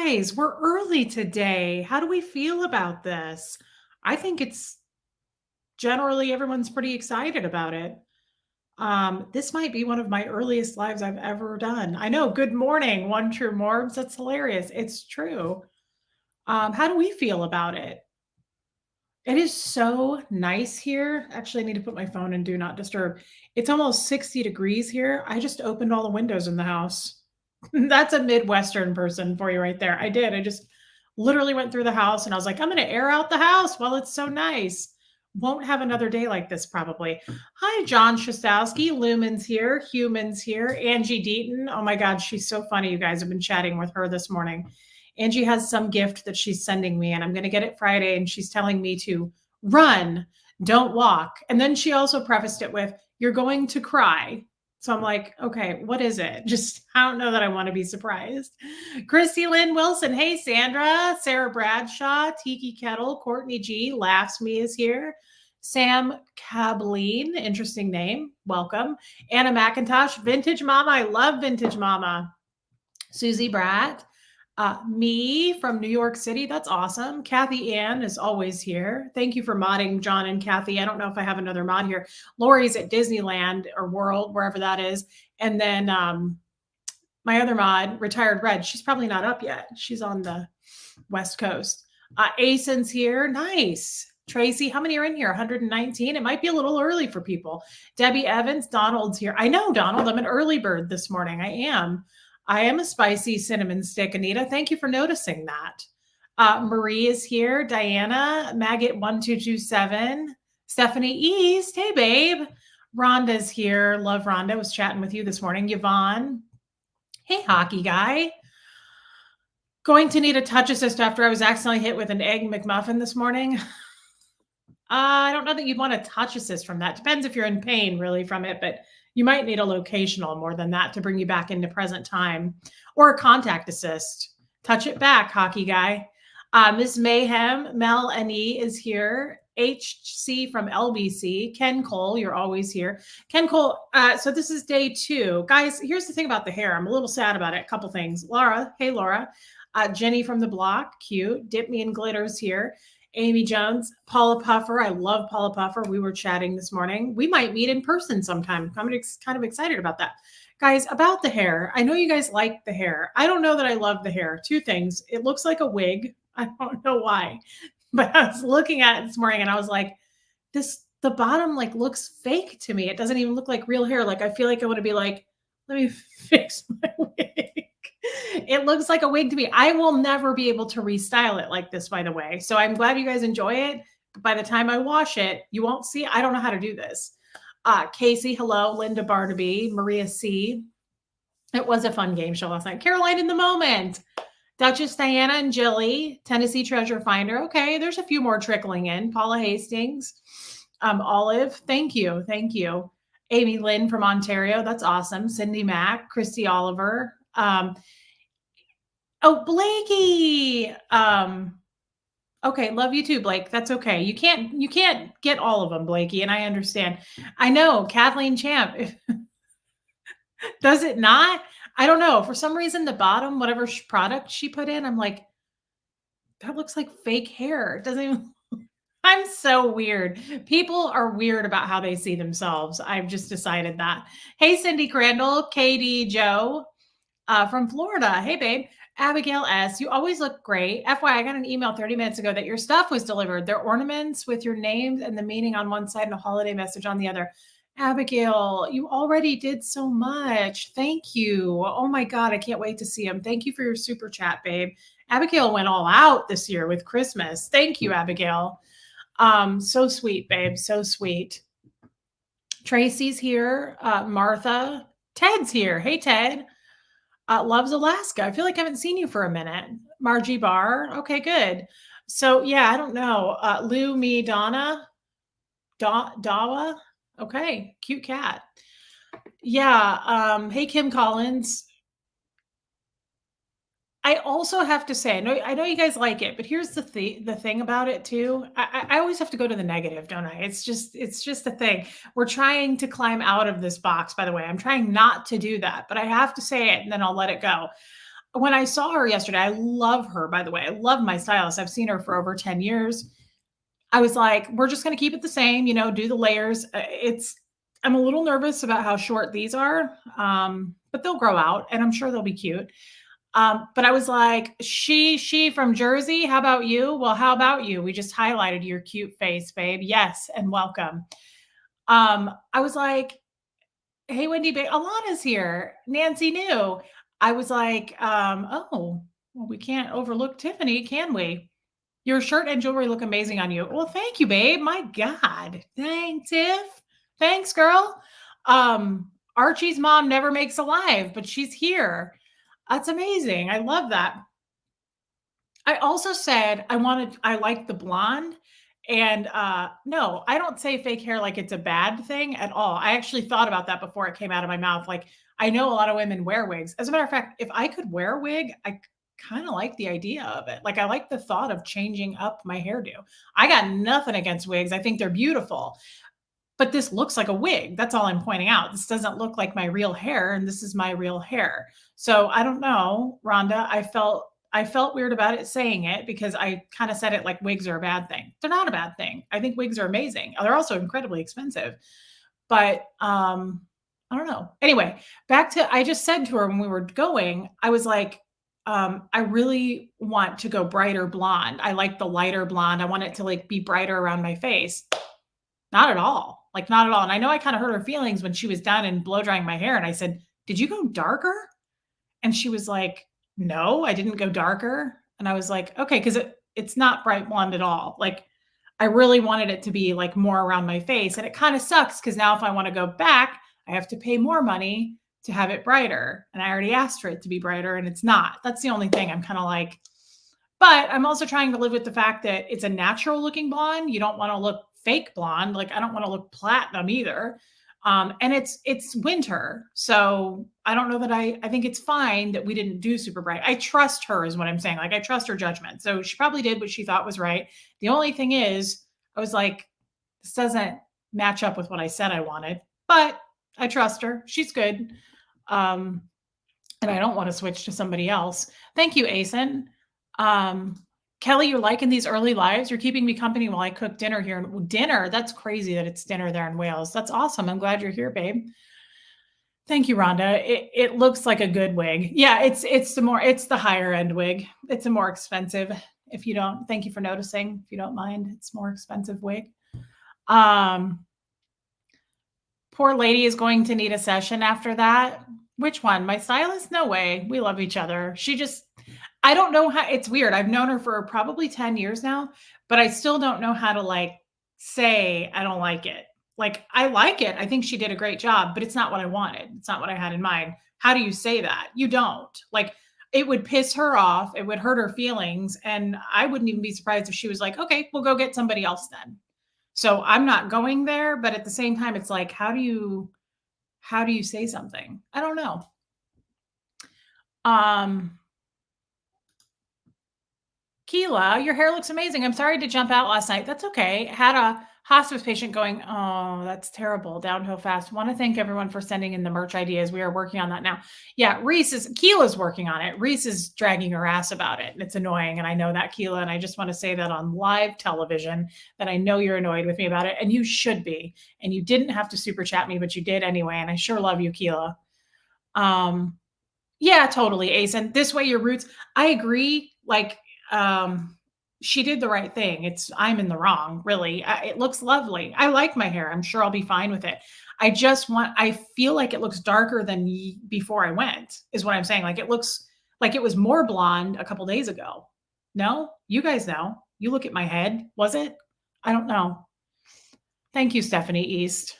guys, we're early today. How do we feel about this? I think it's generally everyone's pretty excited about it. This might be one of my earliest lives I've ever done. I know. Good morning, One True Morbs. That's hilarious. It's true. How do we feel about it? It is so nice here. Actually, I need to put my phone in do not disturb. It's almost 60 degrees here. I just opened all the windows in the house. That's a Midwestern person for you right there. I did. I just literally went through the house and I was like, I'm going to air out the house while it's so nice. Won't have another day like this probably. Hi, John Shostowski. Lumen's here. Humans here. Angie Deaton. Oh my God, she's so funny. You guys have been chatting with her this morning. Angie has some gift that she's sending me, and I'm going to get it Friday. And she's telling me to run, don't walk. And then she also prefaced it with, you're going to cry. So I'm like, okay, what is it? Just, I don't know that I want to be surprised. Christy Lynn Wilson. Hey, Sandra. Sarah Bradshaw. Tiki Kettle. Courtney G. Laughs Me is here. Sam Cableen. Interesting name. Welcome. Anna McIntosh. Vintage Mama. I love Vintage Mama. Susie Bratt. Me from New York City. That's awesome. Kathy Ann is always here. Thank you for modding John and Kathy. I don't know if I have another mod here. Lori's at Disneyland or World, wherever that is. And then my other mod, Retired Red, she's probably not up yet. She's on the West Coast. Ason's here. Nice. Tracy, how many are in here? 119. It might be a little early for people. Debbie Evans, Donald's here. I know, Donald. I'm an early bird this morning. I am a spicy cinnamon stick, Anita. Thank you for noticing that. Marie is here. Diana, Maggot1227. Stephanie East. Hey, babe. Rhonda's here. Love Rhonda. Was chatting with you this morning. Yvonne. Hey, hockey guy. Going to need a touch assist after I was accidentally hit with an egg McMuffin this morning. I don't know that you'd want a touch assist from that. Depends if you're in pain really from it, but you might need a locational more than that to bring you back into present time, or a contact assist. Touch it back, hockey guy. Ms. Mayhem, Mel N.E. is here. HC from LBC. Ken Cole, you're always here. Ken Cole, so this is day 2. Guys, here's the thing about the hair. I'm a little sad about it. A couple things. Laura, hey, Laura. Jenny from the block, cute. Dip Me in Glitters here. Amy Jones, Paula Puffer. I love Paula Puffer. We were chatting this morning. We might meet in person sometime. I'm kind of excited about that. Guys, about the hair. I know you guys like the hair. I don't know that I love the hair. 2 things. It looks like a wig. I don't know why. But I was looking at it this morning and I was like, the bottom like looks fake to me. It doesn't even look like real hair. Like I feel like I want to be like, let me fix my wig. It looks like a wig to me. I will never be able to restyle it like this, by the way. So I'm glad you guys enjoy it. But by the time I wash it, you won't see. I don't know how to do this. Casey, hello. Linda Barnaby, Maria C. It was a fun game show last night. Caroline in the Moment. Duchess Diana and Jilly. Tennessee Treasure Finder. Okay, there's a few more trickling in. Paula Hastings. Olive. Thank you. Thank you. Amy Lynn from Ontario. That's awesome. Cindy Mack. Christy Oliver. Oh, Blakey. Okay, love you too, Blake. That's okay. You can't get all of them, Blakey, and I understand. I know, Kathleen Champ. Does it not? I don't know. For some reason, the bottom, whatever product she put in, I'm like, that looks like fake hair. It doesn't even. I'm so weird. People are weird about how they see themselves. I've just decided that. Hey, Cindy Crandall, Katie Joe from Florida. Hey, babe. Abigail S., you always look great. FYI, I got an email 30 minutes ago that your stuff was delivered. They're ornaments with your names and the meaning on one side and a holiday message on the other. Abigail, you already did so much. Thank you. Oh my God, I can't wait to see them. Thank you for your super chat, babe. Abigail went all out this year with Christmas. Thank you, Abigail. So sweet, babe. So sweet. Tracy's here. Martha. Ted's here. Hey, Ted. Loves Alaska. I feel like I haven't seen you for a minute. Margie Barr. Okay, good. So yeah, I don't know. Lou, me, Donna, Dawa. Okay, cute cat. Yeah. Hey, Kim Collins. I also have to say, I know you guys like it, but here's the thing about it too. I always have to go to the negative, don't I? It's just the thing. We're trying to climb out of this box, by the way. I'm trying not to do that, but I have to say it and then I'll let it go. when I saw her yesterday, I love her, by the way. I love my stylist. I've seen her for over 10 years. I was like, we're just going to keep it the same, do the layers. I'm a little nervous about how short these are, but they'll grow out and I'm sure they'll be cute. But I was like, she from Jersey. How about you? Well, how about you? We just highlighted your cute face, babe. Yes. And welcome. I was like, hey, Wendy, babe, Alana's here. Nancy knew. I was like, oh, well, we can't overlook Tiffany, can we? Your shirt and jewelry look amazing on you. Well, thank you, babe. My God. Thanks, Tiff. Thanks, girl. Archie's mom never makes a live, but she's here. That's amazing. I love that. I also said I like the blonde. And no, I don't say fake hair like it's a bad thing at all. I actually thought about that before it came out of my mouth. Like, I know a lot of women wear wigs. As a matter of fact, if I could wear a wig, I kind of like the idea of it. Like, I like the thought of changing up my hairdo. I got nothing against wigs. I think they're beautiful. But this looks like a wig. That's all I'm pointing out. This doesn't look like my real hair, and this is my real hair. So I don't know, Rhonda. I felt weird about it saying it because I kind of said it like wigs are a bad thing. They're not a bad thing. I think wigs are amazing. They're also incredibly expensive. But I don't know. Anyway, back to I just said to her when we were going, I was like, I really want to go brighter blonde. I like the lighter blonde. I want it to like be brighter around my face. Not at all. Like, not at all. And I know I kind of hurt her feelings when she was done and blow drying my hair. And I said, did you go darker? And she was like, no, I didn't go darker. And I was like, okay, because it's not bright blonde at all. Like, I really wanted it to be like more around my face. And it kind of sucks because now if I want to go back, I have to pay more money to have it brighter. And I already asked for it to be brighter and it's not. That's the only thing I'm kind of like, but I'm also trying to live with the fact that it's a natural looking blonde. You don't want to look fake blonde. Like, I don't want to look platinum either. And it's winter. So I don't know that I think it's fine that we didn't do super bright. I trust her is what I'm saying. Like, I trust her judgment. So she probably did what she thought was right. The only thing is I was like, this doesn't match up with what I said I wanted, but I trust her. She's good. And I don't want to switch to somebody else. Thank you, Asen. Kelly, you're liking these early lives. You're keeping me company while I cook dinner here. Dinner? That's crazy that it's dinner there in Wales. That's awesome. I'm glad you're here, babe. Thank you, Rhonda. It looks like a good wig. Yeah, it's the higher end wig. It's a more expensive. If you don't, thank you for noticing. If you don't mind, it's more expensive wig. Poor lady is going to need a session after that. Which one? My stylist? No way. We love each other. I don't know how, it's weird. I've known her for probably 10 years now, but I still don't know how to like say I don't like it. Like, I like it. I think she did a great job, but it's not what I wanted. It's not what I had in mind. How do you say that? You don't. Like, it would piss her off. It would hurt her feelings. And I wouldn't even be surprised if she was like, okay, we'll go get somebody else then. So I'm not going there, but at the same time, it's like, how do you say something? I don't know. Keela, your hair looks amazing. I'm sorry to jump out last night. That's okay. Had a hospice patient going, oh, that's terrible. Downhill fast. Want to thank everyone for sending in the merch ideas. We are working on that now. Yeah, Keela's working on it. Reese is dragging her ass about it. And it's annoying. And I know that, Keela. And I just want to say that on live television that I know you're annoyed with me about it. And you should be. And you didn't have to super chat me, but you did anyway. And I sure love you, Keela. Yeah, totally, Asen. This way your roots, I agree. Like, she did the right thing. I'm in the wrong, really. It looks lovely. I like my hair. I'm sure I'll be fine with it. I feel like it looks darker than before I went, is what I'm saying. Like, it looks like it was more blonde a couple days ago. No, you guys know. You look at my head. Was it? I don't know. Thank you, Stephanie East.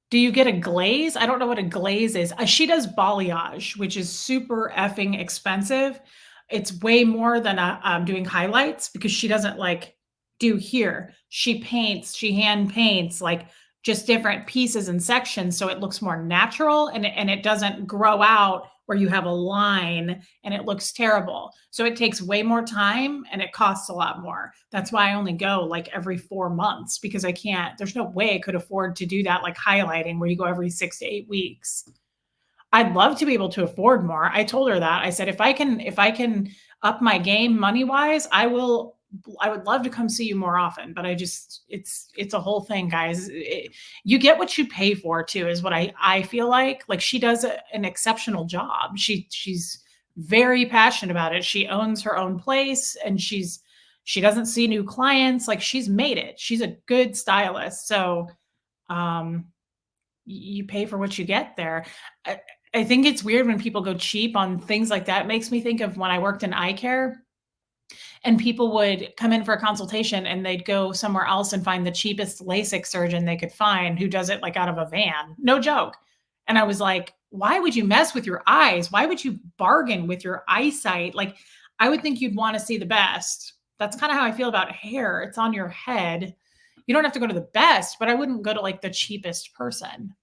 Do you get a glaze? I don't know what a glaze is. She does balayage, which is super effing expensive. It's way more than doing highlights because she doesn't like do here. She hand paints like just different pieces and sections. So it looks more natural and it doesn't grow out where you have a line and it looks terrible. So it takes way more time and it costs a lot more. That's why I only go like every 4 months because I can't, there's no way I could afford to do that like highlighting where you go every 6 to 8 weeks. I'd love to be able to afford more. I told her that. I said, if I can up my game money wise, I would love to come see you more often, but I just it's a whole thing, guys. You get what you pay for too, is what I feel like. Like she does an exceptional job. She's very passionate about it. She owns her own place and she doesn't see new clients. Like she's made it. She's a good stylist. So um you pay for what you get there. I, I think it's weird when people go cheap on things like that. It makes me think of when I worked in eye care and people would come in for a consultation and they'd go somewhere else and find the cheapest LASIK surgeon they could find who does it like out of a van. No joke. And I was like, why would you mess with your eyes? Why would you bargain with your eyesight? Like, I would think you'd want to see the best. That's kind of how I feel about hair. It's on your head. You don't have to go to the best, but I wouldn't go to like the cheapest person.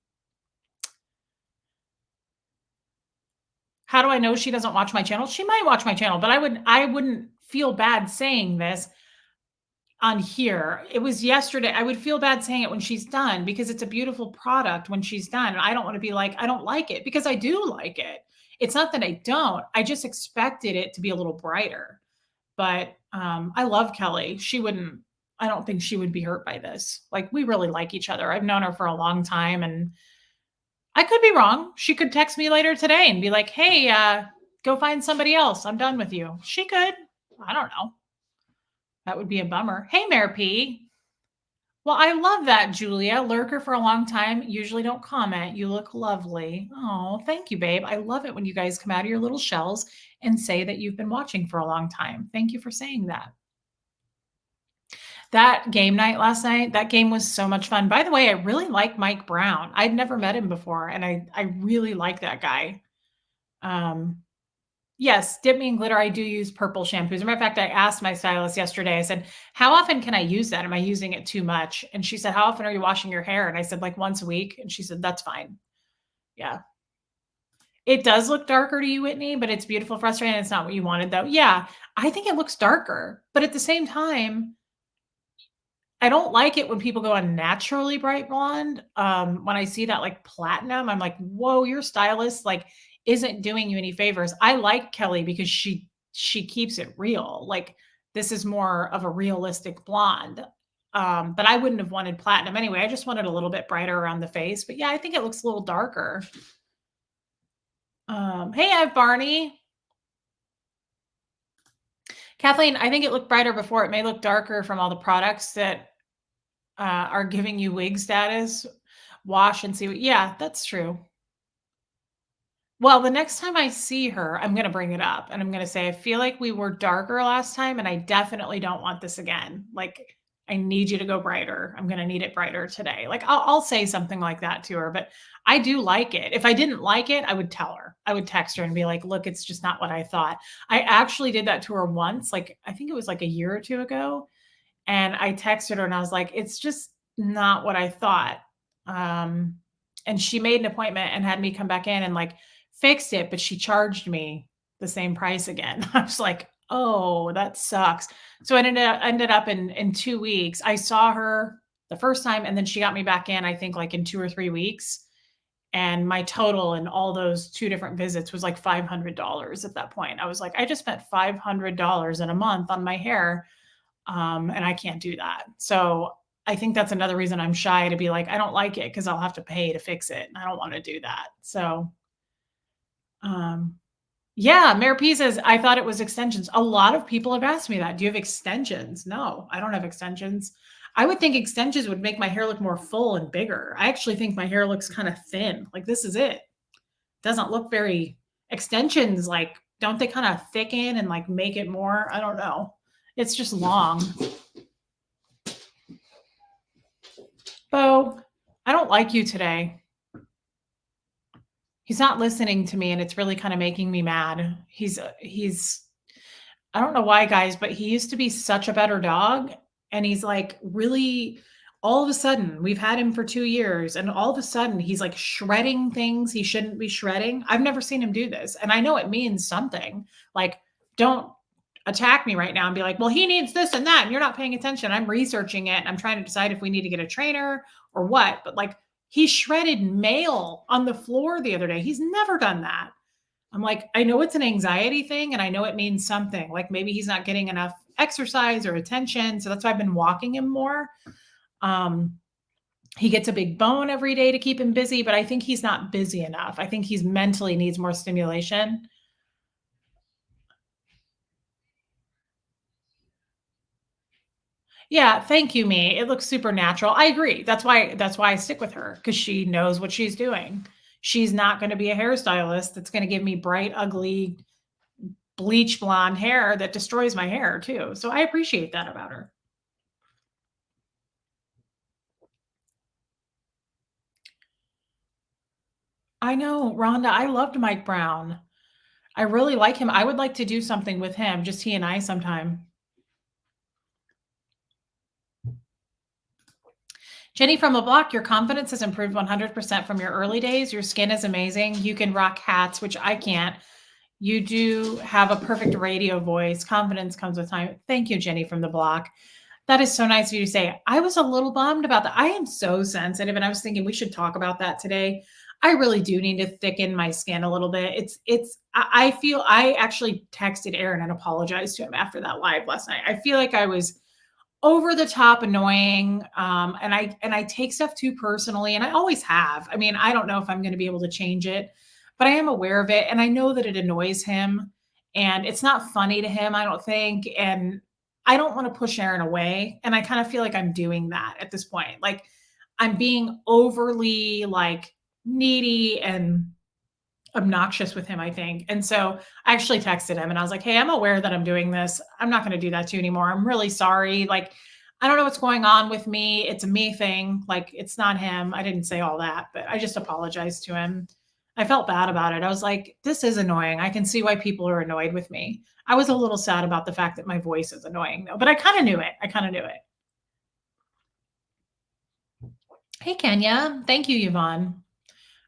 How do I know she doesn't watch my channel? She might watch my channel, but I wouldn't feel bad saying this on here. It was yesterday. I would feel bad saying it when she's done because it's a beautiful product when she's done. And I don't want to be like, I don't like it because I do like it. It's not that I don't. I just expected it to be a little brighter. But I love Kelly. I don't think she would be hurt by this. Like we really like each other. I've known her for a long time and I could be wrong. She could text me later today and be like, "Hey, go find somebody else. I'm done with you." She could. I don't know. That would be a bummer. Hey, Mayor P. Well, I love that, Julia. Lurker for a long time. Usually don't comment. You look lovely. Oh, thank you, babe. I love it when you guys come out of your little shells and say that you've been watching for a long time. Thank you for saying that. That game night last night, that game was so much fun. By the way, I really like Mike Brown. I'd never met him before, and I really like that guy. Um, yes, Dip Me in Glitter, I do use purple shampoos. As a matter of fact, I asked my stylist yesterday, I said, "How often can I use that? Am I using it too much?" And she said, "How often are you washing your hair?" And I said, "Like once a week." And she said, "That's fine." Yeah. It does look darker to you, Whitney, but it's beautiful, frustrating. It's not what you wanted, though. Yeah, I think it looks darker, but at the same time, I don't like it when people go unnaturally bright blonde. When I see that like platinum, I'm like, whoa, your stylist like isn't doing you any favors. I like Kelly because she keeps it real. Like this is more of a realistic blonde. But I wouldn't have wanted platinum anyway. I just wanted a little bit brighter around the face. But yeah, I think it looks a little darker. Hey, I have Barney. Kathleen, I think it looked brighter before. It may look darker from all the products that are giving you wig status. Wash and see what, yeah, that's true. Well, the next time I see her, I'm gonna bring it up and I'm gonna say, "I feel like we were darker last time, and I definitely don't want this again. Like, I need you to go brighter. I'm gonna need it brighter today." Like, I'll say something like that to her, but I do like it. If I didn't like it, I would tell her. I would text her and be like, "Look, it's just not what I thought." I actually did that to her once, like, I think it was like a year or 2 ago, and I texted her and I was like, "It's just not what I thought." Um, and she made an appointment and had me come back in and like fixed it, but she charged me the same price again. I was like, "Oh, that sucks." So it ended up in 2 weeks. I saw her the first time and then she got me back in, I think like in 2 or 3 weeks. And my total in all those 2 different visits was like $500 at that point. I was like, "I just spent $500 in a month on my hair." And I can't do that. So I think that's another reason I'm shy to be like, I don't like it because I'll have to pay to fix it. And I don't want to do that. So, um, yeah, Mayor P says, I thought it was extensions. A lot of people have asked me that. Do you have extensions? No, I don't have extensions. I would think extensions would make my hair look more full and bigger. I actually think my hair looks kind of thin. Like this is it. Doesn't look very extensions like don't they kind of thicken and like make it more? I don't know. It's just long. Bo, I don't like you today. He's not listening to me and it's really kind of making me mad. I don't know why guys, but he used to be such a better dog and he's like really all of a sudden, we've had him for 2 years, and all of a sudden, he's, like, shredding things he shouldn't be shredding. I've never seen him do this, and I know it means something. Like, don't attack me right now and be like, "Well, he needs this and that, and you're not paying attention." I'm researching it, and I'm trying to decide if we need to get a trainer or what, but, like, he shredded mail on the floor the other day. He's never done that. I'm like, I know it's an anxiety thing, and I know it means something. Like, maybe he's not getting enough exercise or attention, so that's why I've been walking him more. Um, he gets a big bone every day to keep him busy, but I think he's not busy enough. I think he's mentally needs more stimulation. Yeah, thank you, me. It looks supernatural. I agree. That's why I stick with her because she knows what she's doing. She's not going to be a hairstylist that's going to give me bright, ugly, bleach blonde hair that destroys my hair too. So I appreciate that about her. I know, Rhonda. I loved Mike Brown. I really like him. I would like to do something with him, just he and I sometime. Jenny from the block, your confidence has improved 100% from your early days. Your skin is amazing. You can rock hats, which I can't. You do have a perfect radio voice. Confidence comes with time. Thank you, Jenny from the block. That is so nice of you to say. I was a little bummed about that. I am so sensitive, and I was thinking we should talk about that today. I really do need to thicken my skin a little bit. I feel I actually texted Aaron and apologized to him after that live last night. I feel like I was over the top annoying, and I take stuff too personally, and I always have. I mean, I don't know if I'm gonna be able to change it, but I am aware of it, and I know that it annoys him, and it's not funny to him, I don't think, and I don't wanna push Aaron away, and I kinda feel like I'm doing that at this point. Like, I'm being overly, like, needy and obnoxious with him, I think. And so I actually texted him and I was like, "Hey, I'm aware that I'm doing this. I'm not going to do that to you anymore. I'm really sorry. Like, I don't know what's going on with me. It's a me thing. Like, it's not him." I didn't say all that, but I just apologized to him. I felt bad about it. I was like, this is annoying. I can see why people are annoyed with me. I was a little sad about the fact that my voice is annoying though, but I kind of knew it. I kind of knew it. Hey, Kenya. Thank you, Yvonne.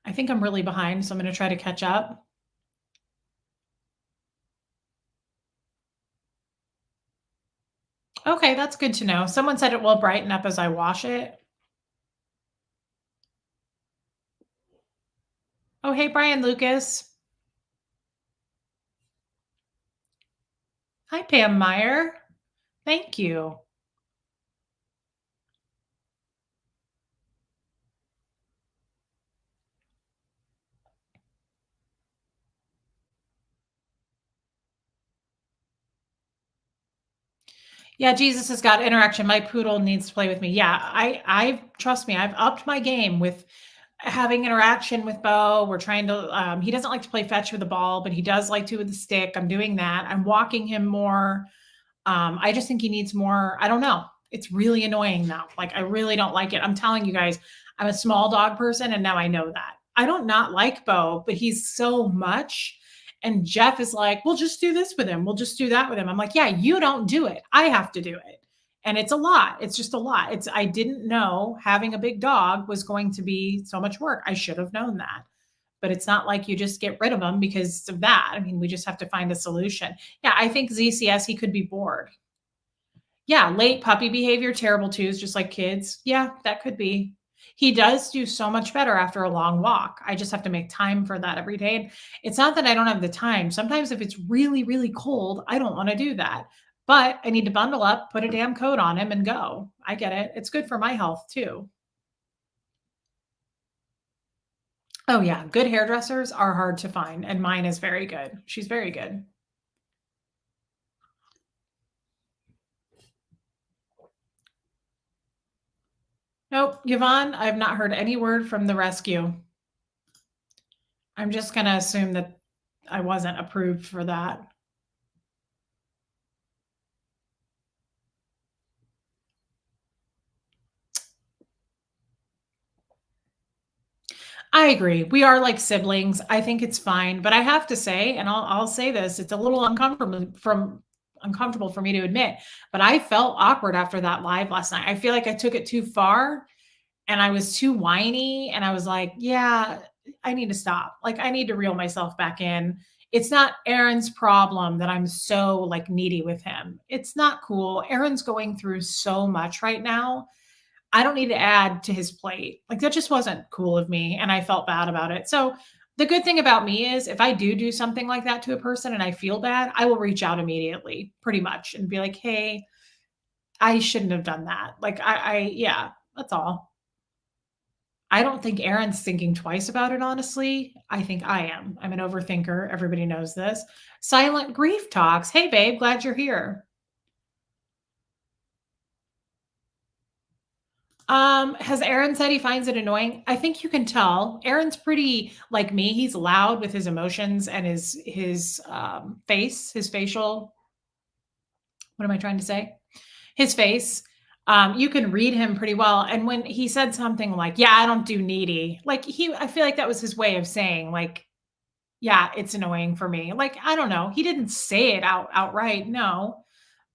I think I'm really behind, so I'm going to try to catch up. Okay, that's good to know. Someone said it will brighten up as I wash it. Oh, hey, Brian Lucas. Hi, Pam Meyer. Thank you. Yeah, Jesus has got interaction. My poodle needs to play with me. Yeah, I trust me. I've upped my game with having interaction with Bo. We're trying to. He doesn't like to play fetch with the ball, but he does like to with the stick. I'm doing that. I'm walking him more. I just think he needs more. I don't know. It's really annoying now. Like, I really don't like it. I'm telling you guys, I'm a small dog person, and now I know that. I don't not like Bo, but he's so much. And Jeff is like, we'll just do this with him. We'll just do that with him. I'm like, yeah, you don't do it. I have to do it. And it's a lot. It's just a lot. I didn't know having a big dog was going to be so much work. I should have known that. But it's not like you just get rid of them because of that. I mean, we just have to find a solution. Yeah, I think ZCS, he could be bored. Yeah, late puppy behavior, terrible twos, just like kids. Yeah, that could be. He does do so much better after a long walk. I just have to make time for that every day. And it's not that I don't have the time. Sometimes if it's really, really cold, I don't want to do that. But I need to bundle up, put a damn coat on him, and go. I get it. It's good for my health too. Oh, yeah. Good hairdressers are hard to find, and mine is very good. She's very good. Nope. Yvonne, I have not heard any word from the rescue. I'm just going to assume that I wasn't approved for that. I agree. We are like siblings. I think it's fine, but I have to say, and I'll say this, it's a little uncomfortable from uncomfortable for me to admit, but I felt awkward after that live last night. I feel like I took it too far and I was too whiny and I was like, yeah, I need to stop. Like I need to reel myself back in. It's not Aaron's problem that I'm so like needy with him. It's not cool. Aaron's going through so much right now. I don't need to add to his plate. Like that just wasn't cool of me and I felt bad about it. So the good thing about me is if I do something like that to a person and I feel bad, I will reach out immediately pretty much and be like, "Hey, I shouldn't have done that." Like I yeah, that's all. I don't think Aaron's thinking twice about it, honestly. I think I am. I'm an overthinker. Everybody knows this. Silent grief talks. Hey, babe, glad you're here. Has Aaron said he finds it annoying? I think you can tell. Aaron's pretty like me. He's loud with his emotions and his face, his facial. What am I trying to say? His face. You can read him pretty well. And when he said something like, "Yeah, I don't do needy," like I feel like that was his way of saying, like, "Yeah, it's annoying for me." Like, I don't know. He didn't say it outright, no.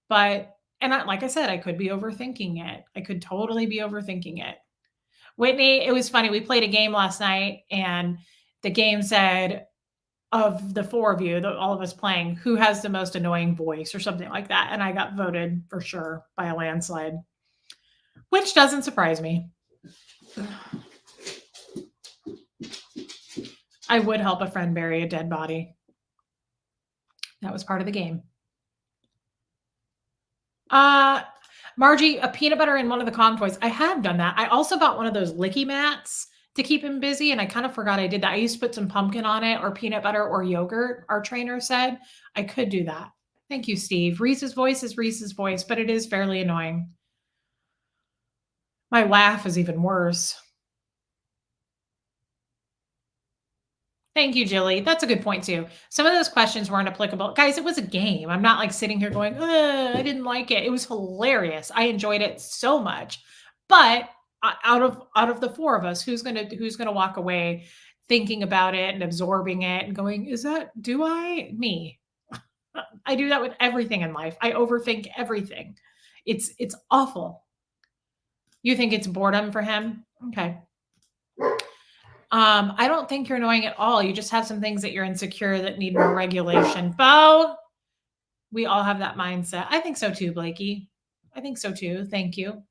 But and like I said, I could be overthinking it. I could totally be overthinking it. Whitney, it was funny. We played a game last night, and the game said, of the four of you, all of us playing, who has the most annoying voice or something like that. And I got voted for sure by a landslide, which doesn't surprise me. I would help a friend bury a dead body. That was part of the game. Uh, Margie, a peanut butter in one of the Kong toys. I have done that. I also got one of those licky mats to keep him busy, and I kind of forgot I did that. I used to put some pumpkin on it or peanut butter or yogurt, our trainer said. I could do that. Thank you, Steve. Reese's voice is Reese's voice, but it is fairly annoying. My laugh is even worse. Thank you, Jilly. That's a good point too. Some of those questions weren't applicable. Guys, it was a game. I'm not like sitting here going, I didn't like it. It was hilarious. I enjoyed it so much. But out of the four of us, who's gonna walk away thinking about it and absorbing it and going, is that do I? Me. I do that with everything in life. I overthink everything. It's awful. You think it's boredom for him? Okay. I don't think you're annoying at all. You just have some things that you're insecure that need more regulation. Bo, we all have that mindset. I think so too, Blakey. I think so too. Thank you.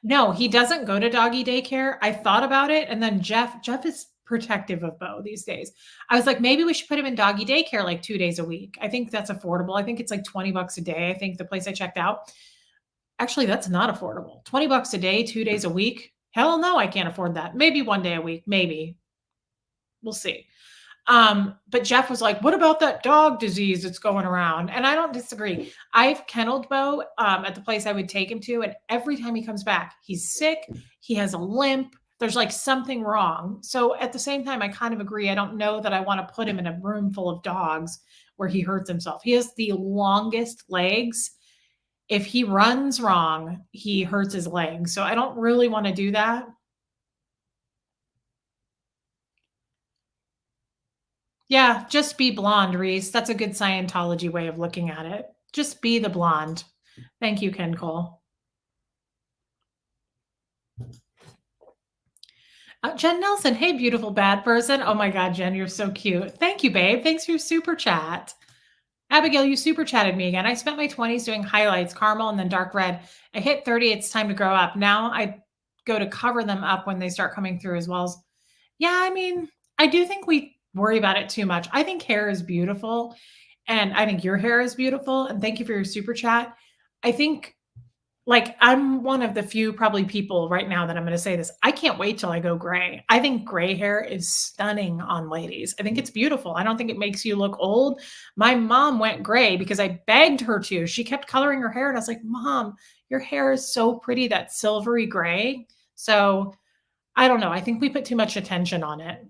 No, he doesn't go to doggy daycare. I thought about it, and then Jeff is protective of Bo these days. I was like, maybe we should put him in doggy daycare like 2 days a week. I think that's affordable. I think it's like $20 a day. I think the place I checked out. Actually, that's not affordable. $20 a day, 2 days a week. Hell no, I can't afford that. Maybe one day a week. Maybe. We'll see. But Jeff was like, "What about that dog disease that's going around?" And I don't disagree. I've kenneled Bo at the place I would take him to, and every time he comes back, he's sick. He has a limp. There's like something wrong. So at the same time, I kind of agree. I don't know that I want to put him in a room full of dogs where he hurts himself. He has the longest legs. If he runs wrong, he hurts his legs. So I don't really want to do that. Yeah, just be blonde, Reese. That's a good Scientology way of looking at it. Just be the blonde. Thank you, Ken Cole. Jen Nelson, hey, beautiful bad person. Oh my God, Jen, you're so cute. Thank you, babe. Thanks for your super chat. Abigail, you super chatted me again. I spent my 20s doing highlights, caramel, and then dark red. I hit 30. It's time to grow up. Now I go to cover them up when they start coming through as well as, yeah, I mean, I do think we worry about it too much. I think hair is beautiful. And I think your hair is beautiful. And thank you for your super chat. I think like I'm one of the few probably people right now that I'm going to say this. I can't wait till I go gray. I think gray hair is stunning on ladies. I think it's beautiful. I don't think it makes you look old. My mom went gray because I begged her to. She kept coloring her hair and I was like, "Mom, your hair is so pretty, that silvery gray." So I don't know. I think we put too much attention on it.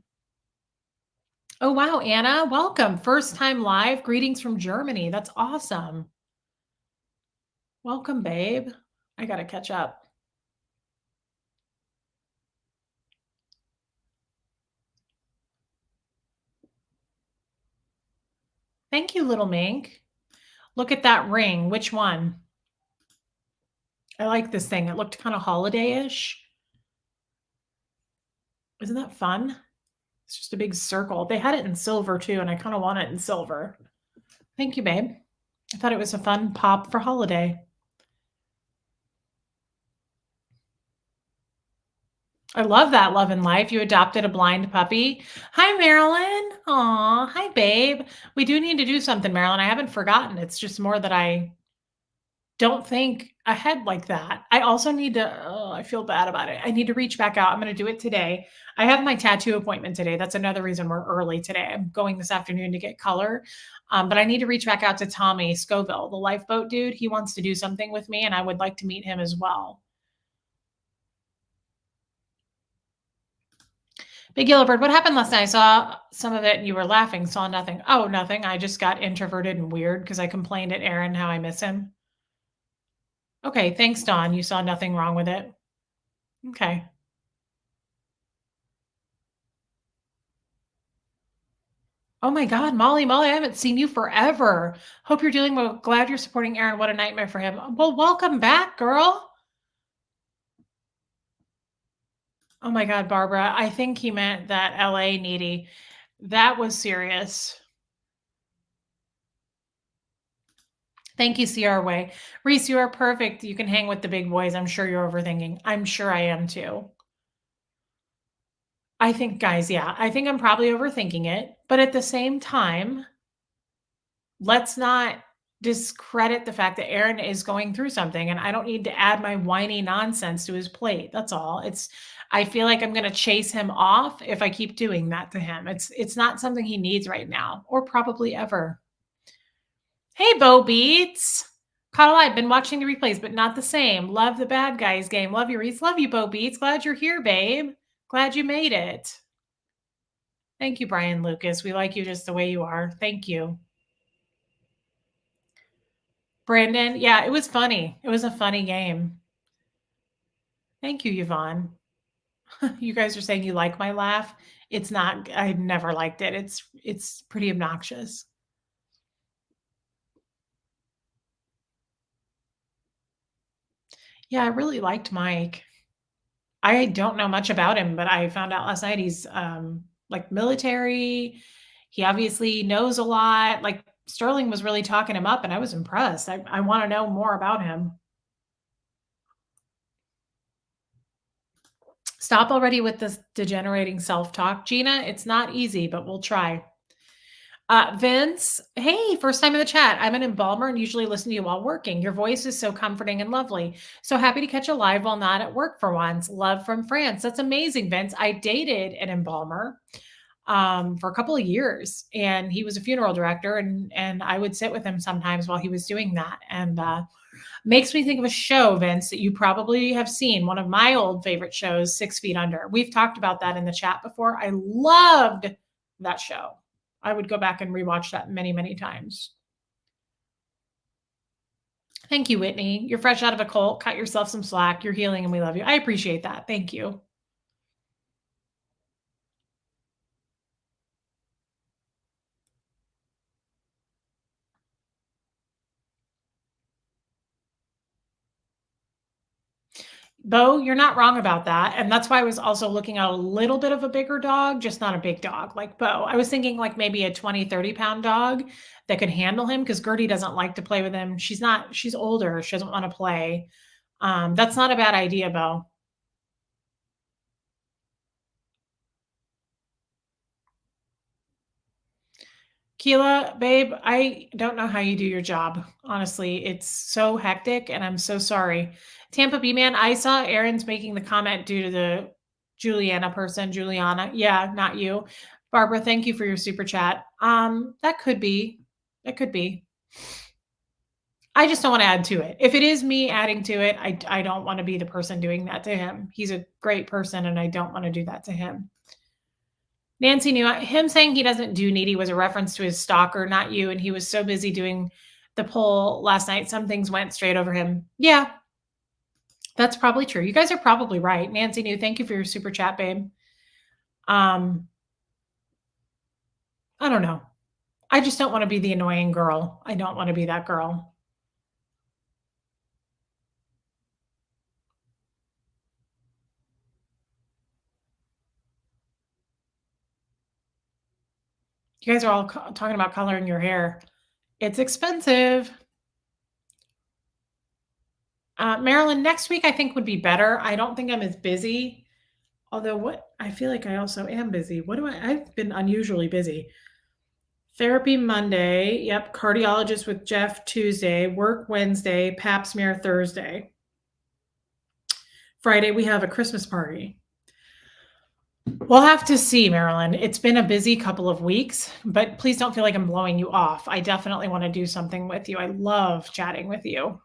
Oh, wow, Anna, welcome. First time live. Greetings from Germany. That's awesome. Welcome, babe. I got to catch up. Thank you, little mink. Look at that ring. Which one? I like this thing. It looked kind of holiday-ish. Isn't that fun? It's just a big circle. They had it in silver too, and I kind of want it in silver. Thank you, babe. I thought it was a fun pop for holiday. I love that love and life. You adopted a blind puppy. Hi, Marilyn. Aw, hi, babe. We do need to do something, Marilyn. I haven't forgotten. It's just more that I don't think ahead like that. I also need to, oh, I feel bad about it. I need to reach back out. I'm going to do it today. I have my tattoo appointment today. That's another reason we're early today. I'm going this afternoon to get color. But I need to reach back out to Tommy Scoville, the lifeboat dude. He wants to do something with me, and I would like to meet him as well. Big Yellow Bird, what happened last night? I saw some of it and you were laughing, saw nothing. Oh, nothing. I just got introverted and weird because I complained at Aaron how I miss him. Okay, thanks, Dawn. You saw nothing wrong with it. Okay. Oh my God, Molly, Molly, I haven't seen you forever. Hope you're doing well. Glad you're supporting Aaron. What a nightmare for him. Well, welcome back, girl. Oh my God, Barbara. I think he meant that LA needy. That was serious. Thank you, CR Way. Reese, you are perfect. You can hang with the big boys. I'm sure you're overthinking. I'm sure I am too. I think, guys, yeah, I think I'm probably overthinking it. But at the same time, let's not discredit the fact that Aaron is going through something and I don't need to add my whiny nonsense to his plate. That's all. I feel like I'm going to chase him off if I keep doing that to him. It's not something he needs right now or probably ever. Hey, Bo Beats. Caught alive. Been watching the replays, but not the same. Love the bad guys game. Love you, Reese. Love you, Bo Beats. Glad you're here, babe. Glad you made it. Thank you, Brian Lucas. We like you just the way you are. Thank you. Brandon, yeah, it was funny. It was a funny game. Thank you, Yvonne. You guys are saying you like my laugh. It's not, I never liked it. It's pretty obnoxious. Yeah, I really liked Mike. I don't know much about him, but I found out last night he's like military. He obviously knows a lot. Like Sterling was really talking him up and I was impressed. I want to know more about him. Stop already with this degenerating self-talk, Gina. It's not easy, but we'll try. Vince, hey, first time in the chat. I'm an embalmer and usually listen to you while working. Your voice is so comforting and lovely. So happy to catch a live while not at work for once. Love from France. That's amazing, Vince. I dated an embalmer for a couple of years, and he was a funeral director, and I would sit with him sometimes while he was doing that. And makes me think of a show, Vince, that you probably have seen. One of my old favorite shows, 6 Feet Under. We've talked about that in the chat before. I loved that show. I would go back and rewatch that many, many times. Thank you, Whitney. You're fresh out of a cold. Cut yourself some slack. You're healing and we love you. I appreciate that. Thank you. Bo, you're not wrong about that. And that's why I was also looking at a little bit of a bigger dog, just not a big dog like Bo. I was thinking like maybe a 20, 30-pound dog that could handle him because Gertie doesn't like to play with him. She's older. She doesn't want to play. That's not a bad idea, Bo. Keela, babe, I don't know how you do your job. Honestly, it's so hectic and I'm so sorry. Tampa B man, I saw Aaron's making the comment due to the Juliana. Yeah, not you. Barbara, thank you for your super chat. That could be. That could be. I just don't want to add to it. If it is me adding to it, I don't want to be the person doing that to him. He's a great person and I don't want to do that to him. Nancy knew him saying he doesn't do needy was a reference to his stalker, not you. And he was so busy doing the poll last night. Some things went straight over him. Yeah, that's probably true. You guys are probably right. Nancy knew. Thank you for your super chat, babe. I don't know. I just don't wanna be the annoying girl. I don't wanna be that girl. You guys are all talking about coloring your hair. It's expensive. Marilyn, next week I think would be better. I don't think I'm as busy. Although what I feel like I also am busy. What do I've been unusually busy. Therapy Monday. Yep. Cardiologist with Jeff Tuesday. Work Wednesday. Pap smear Thursday. Friday, we have a Christmas party. We'll have to see, Marilyn. It's been a busy couple of weeks, but please don't feel like I'm blowing you off. I definitely want to do something with you. I love chatting with you.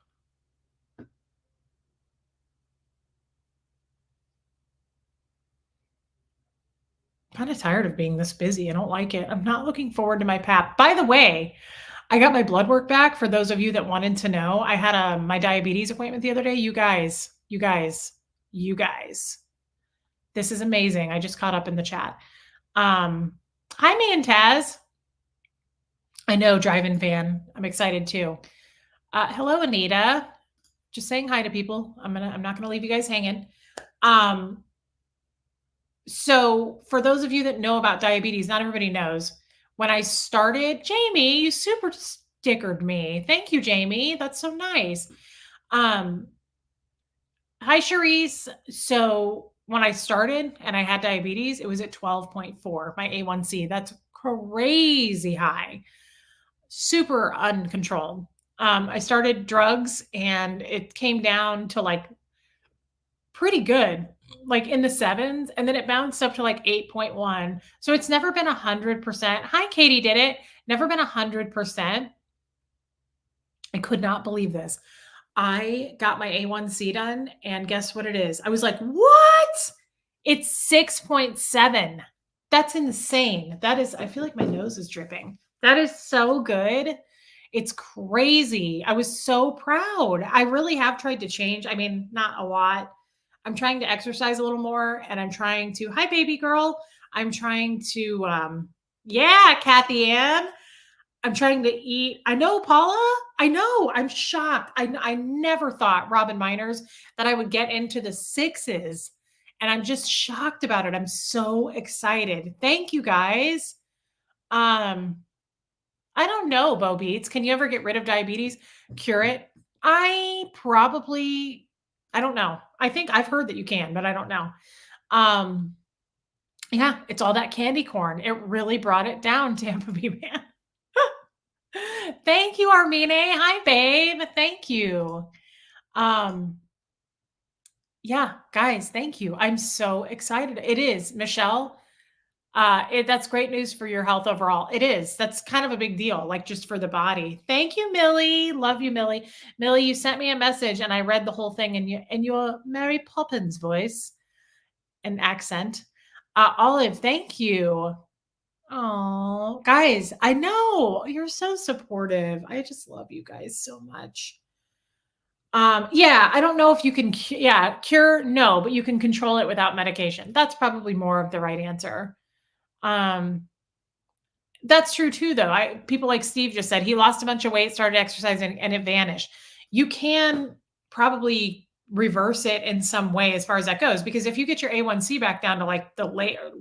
Kind of tired of being this busy. I don't like it. I'm not looking forward to my PAP. By the way, I got my blood work back. For those of you that wanted to know, I had my diabetes appointment the other day. You guys. This is amazing. I just caught up in the chat. Hi, me and Taz. I know, drive-in fan. I'm excited too. Hello, Anita. Just saying hi to people. I'm not gonna leave you guys hanging. So for those of you that know about diabetes, not everybody knows. When I started, Jamie, you super stickered me. Thank you, Jamie. That's so nice. Hi, Charisse. So when I started and I had diabetes, it was at 12.4, my A1C. That's crazy high, super uncontrolled. I started drugs and it came down to like pretty good, like in the sevens, and then it bounced up to like 8.1. So it's never been 100%. Hi, Katie did it. Never been 100%. I could not believe this. I got my A1C done, and guess what it is? I was like, what? It's 6.7. That's insane. That is, I feel like my nose is dripping. That is so good. It's crazy. I was so proud. I really have tried to change. I mean, not a lot. I'm trying to exercise a little more and I'm trying to, hi, baby girl. I'm trying to, yeah, Kathy Ann. I'm trying to eat. I know, Paula. I know. I'm shocked. I never thought, Robin Miners, that I would get into the sixes. And I'm just shocked about it. I'm so excited. Thank you guys. I don't know, Bo Beats. Can you ever get rid of diabetes? Cure it? I don't know. I think I've heard that you can, but I don't know. Yeah, it's all that candy corn. It really brought it down, Tampa Bay Man. Thank you, Armine. Hi, babe. Thank you. Yeah, guys, thank you. I'm so excited. It is, Michelle. That's great news for your health overall. It is. That's kind of a big deal, like just for the body. Thank you, Millie. Love you, Millie. Millie, you sent me a message and I read the whole thing in your Mary Poppins voice and accent. Olive, thank you. Oh, guys, I know you're so supportive. I just love you guys so much. Yeah, I don't know if you can, cure, no, but you can control it without medication. That's probably more of the right answer. That's true too, though. People like Steve just said he lost a bunch of weight, started exercising, and it vanished. You can probably reverse it in some way as far as that goes, because if you get your A1C back down to like the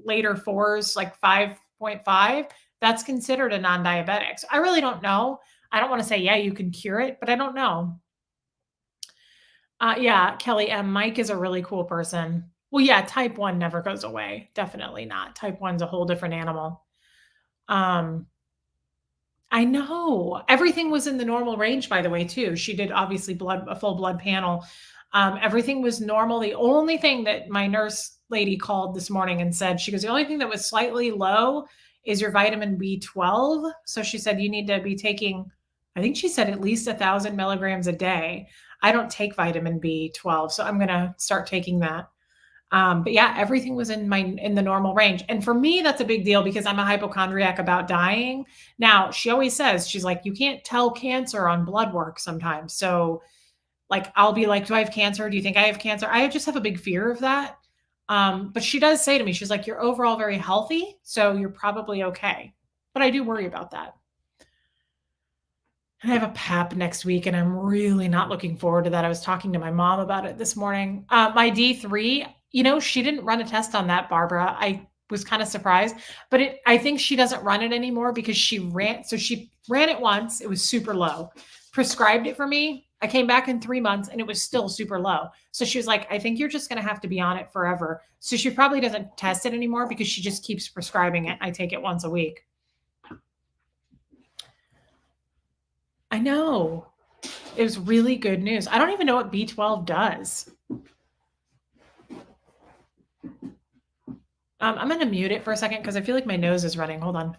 later fours, like 5.5, that's considered a non-diabetic. So I really don't know. I don't want to say, yeah, you can cure it, but I don't know. Yeah, Kelly M. Mike is a really cool person. Well, yeah, type 1 never goes away. Definitely not. Type 1's a whole different animal. I know. Everything was in the normal range, by the way, too. She did obviously a full blood panel. Everything was normal. The only thing that my nurse lady called this morning and said, she goes, the only thing that was slightly low is your vitamin B12. So she said, you need to be taking, I think she said at least 1,000 milligrams a day. I don't take vitamin B12, so I'm going to start taking that. But yeah, everything was in the normal range. And for me, that's a big deal because I'm a hypochondriac about dying. Now, she always says, she's like, you can't tell cancer on blood work sometimes. So like, I'll be like, do I have cancer? Do you think I have cancer? I just have a big fear of that. But she does say to me, she's like, you're overall very healthy, so you're probably okay. But I do worry about that. And I have a PAP next week, and I'm really not looking forward to that. I was talking to my mom about it this morning. My D3, she didn't run a test on that, Barbara. I was kind of surprised, but I think she doesn't run it anymore because she ran it once. It was super low, prescribed it for me. I came back in 3 months and it was still super low. So she was like, I think you're just going to have to be on it forever. So she probably doesn't test it anymore because she just keeps prescribing it. I take it once a week. I know. It was really good news. I don't even know what B12 does. I'm going to mute it for a second because I feel like my nose is running. Hold on.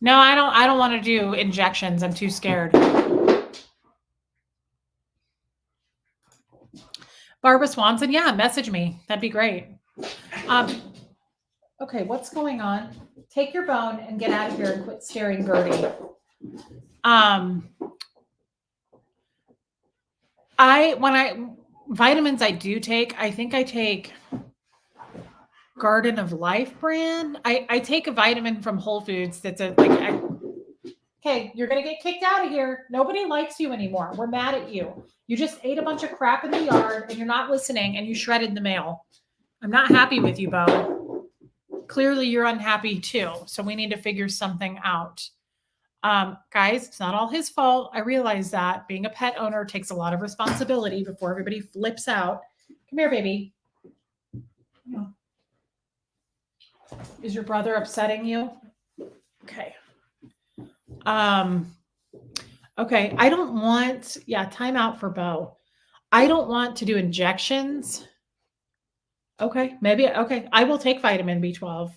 No, I don't want to do injections. I'm too scared. Barbara Swanson, yeah, message me. That'd be great. Okay, what's going on? Take your bone and get out of here and quit scaring Gertie. Vitamins I do take, I think I take Garden of Life brand. I take a vitamin from Whole Foods that's okay, you're gonna get kicked out of here. Nobody likes you anymore. We're mad at you. You just ate a bunch of crap in the yard and you're not listening and you shredded the mail. I'm not happy with you, Bo. Clearly you're unhappy too. So we need to figure something out. Guys, it's not all his fault. I realize that being a pet owner takes a lot of responsibility before everybody flips out. Come here, baby. Is your brother upsetting you? Okay. Okay. I don't want, time out for Bo. I don't want to do injections. Okay. Maybe, okay. I will take vitamin B12.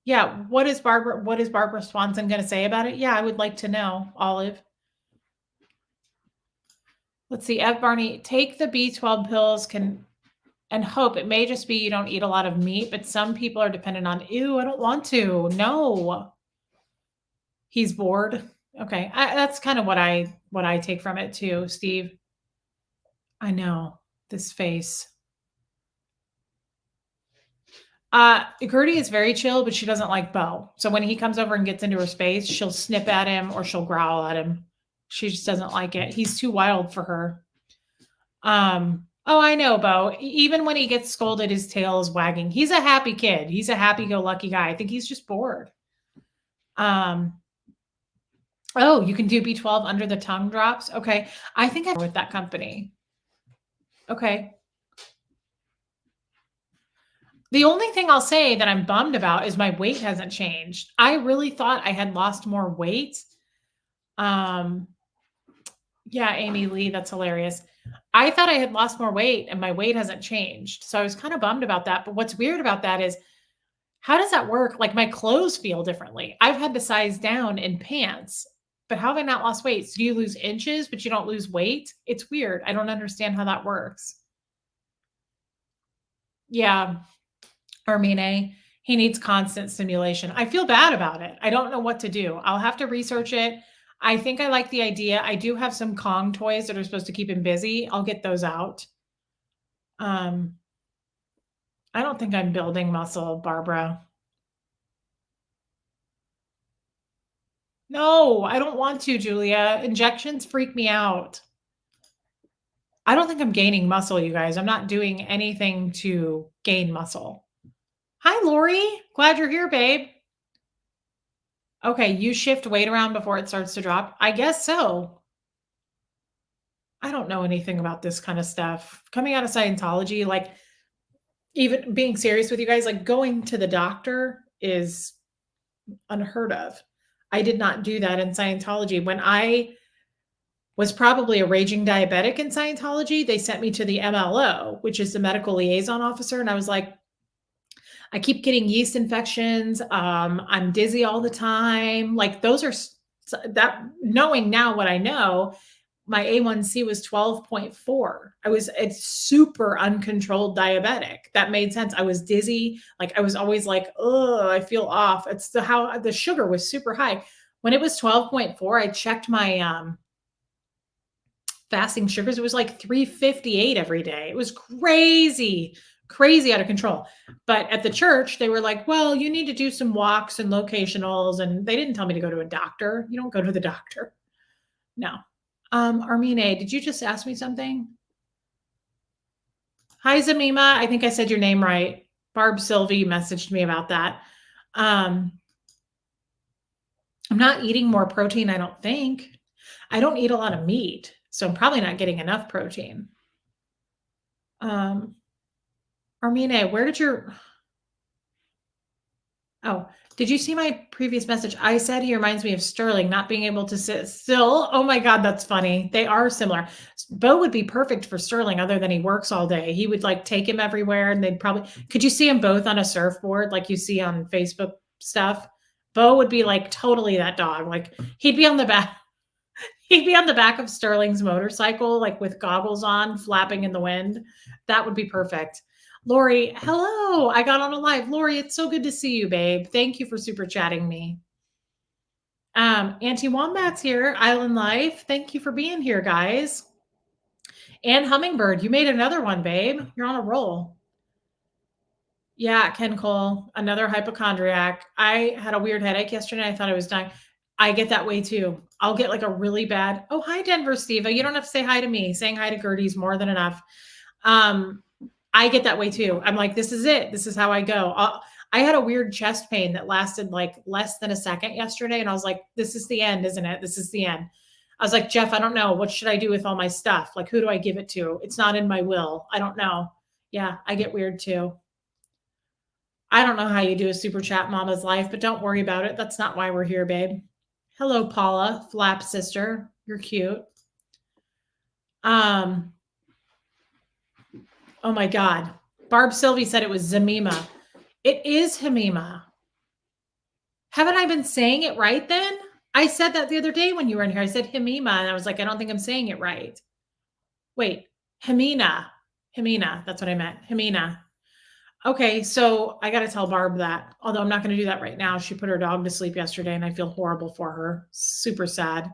Yeah. What is Barbara Swanson going to say about it? Yeah, I would like to know, Olive. Let's see. F. Barney, take the B12 pills and hope. It may just be you don't eat a lot of meat, but some people are dependent on, ew, I don't want to. No. He's bored. Okay. That's kind of what I take from it too, Steve. I know this face. Gertie is very chill, but she doesn't like Bo. So when he comes over and gets into her space, she'll snip at him or she'll growl at him. She just doesn't like it. He's too wild for her. Oh, I know, Bo. Even when he gets scolded, his tail is wagging. He's a happy kid. He's a happy-go-lucky guy. I think he's just bored. Oh, you can do B12 under the tongue drops? Okay. I think I'm with that company. Okay. The only thing I'll say that I'm bummed about is my weight hasn't changed. I really thought I had lost more weight. Yeah, Amy Lee, that's hilarious. I thought I had lost more weight and my weight hasn't changed. So I was kind of bummed about that. But what's weird about that is, how does that work? Like my clothes feel differently. I've had to size down in pants, but how have I not lost weight? So you lose inches, but you don't lose weight? It's weird. I don't understand how that works. Yeah. Armine, he needs constant stimulation. I feel bad about it. I don't know what to do. I'll have to research it. I think I like the idea. I do have some Kong toys that are supposed to keep him busy. I'll get those out. I don't think I'm building muscle, Barbara. No, I don't want to, Julia. Injections freak me out. I don't think I'm gaining muscle, you guys. I'm not doing anything to gain muscle. Hi, Lori. Glad you're here, babe. Okay, you shift weight around before it starts to drop? I guess so. I don't know anything about this kind of stuff. Coming out of Scientology, like, even being serious with you guys, like going to the doctor is unheard of. I did not do that in Scientology. When I was probably a raging diabetic in Scientology, they sent me to the MLO, which is the medical liaison officer. And I was like, I keep getting yeast infections. I'm dizzy all the time. Like those are that, knowing now what I know, my A1C was 12.4. It's super uncontrolled diabetic. That made sense. I was dizzy. Like I was always like, oh, I feel off. It's how the sugar was super high. When it was 12.4, I checked my fasting sugars. It was like 358 every day. It was crazy, crazy out of control. But at the church, they were like, well, you need to do some walks and locationals. And they didn't tell me to go to a doctor. You don't go to the doctor. No. Armine, did you just ask me something? Hi, Zamima. I think I said your name right. Barb Sylvie messaged me about that. I'm not eating more protein, I don't think. I don't eat a lot of meat, so I'm probably not getting enough protein. Armine, where did your... Oh, did you see my previous message? I said he reminds me of Sterling not being able to sit still. Oh my God, that's funny. They are similar. Bo would be perfect for Sterling other than he works all day. He would like take him everywhere and they'd probably, could you see them both on a surfboard like you see on Facebook stuff? Bo would be like totally that dog. Like he'd be on the back. He'd be on the back of Sterling's motorcycle, like with goggles on, flapping in the wind. That would be perfect. Lori, hello. I got on a live. Lori, it's so good to see you, babe. Thank you for super chatting me. Auntie Wombat's here, Island Life. Thank you for being here, guys. And Hummingbird, you made another one, babe. You're on a roll. Yeah, Ken Cole, another hypochondriac. I had a weird headache yesterday. I thought I was dying. I get that way too. I'll get like a really bad, oh, hi, Denver, Steva. You don't have to say hi to me. Saying hi to Gertie's more than enough. I get that way too. I'm like, this is it. This is how I go. I had a weird chest pain that lasted like less than a second yesterday. And I was like, this is the end, isn't it? This is the end. I was like, Jeff, I don't know. What should I do with all my stuff? Like, who do I give it to? It's not in my will. I don't know. Yeah, I get weird too. I don't know how you do a super chat mama's life, but don't worry about it. That's not why we're here, babe. Hello, Paula, Flap sister. You're cute. Oh my God. Barb Sylvie said it was Zamima. It is Hamima. Haven't I been saying it right then? I said that the other day when you were in here. I said Hamima, and I was like, I don't think I'm saying it right. Wait, Hamina. Hamina. That's what I meant. Hamina. Okay, so I got to tell Barb that, although I'm not going to do that right now. She put her dog to sleep yesterday, and I feel horrible for her. Super sad.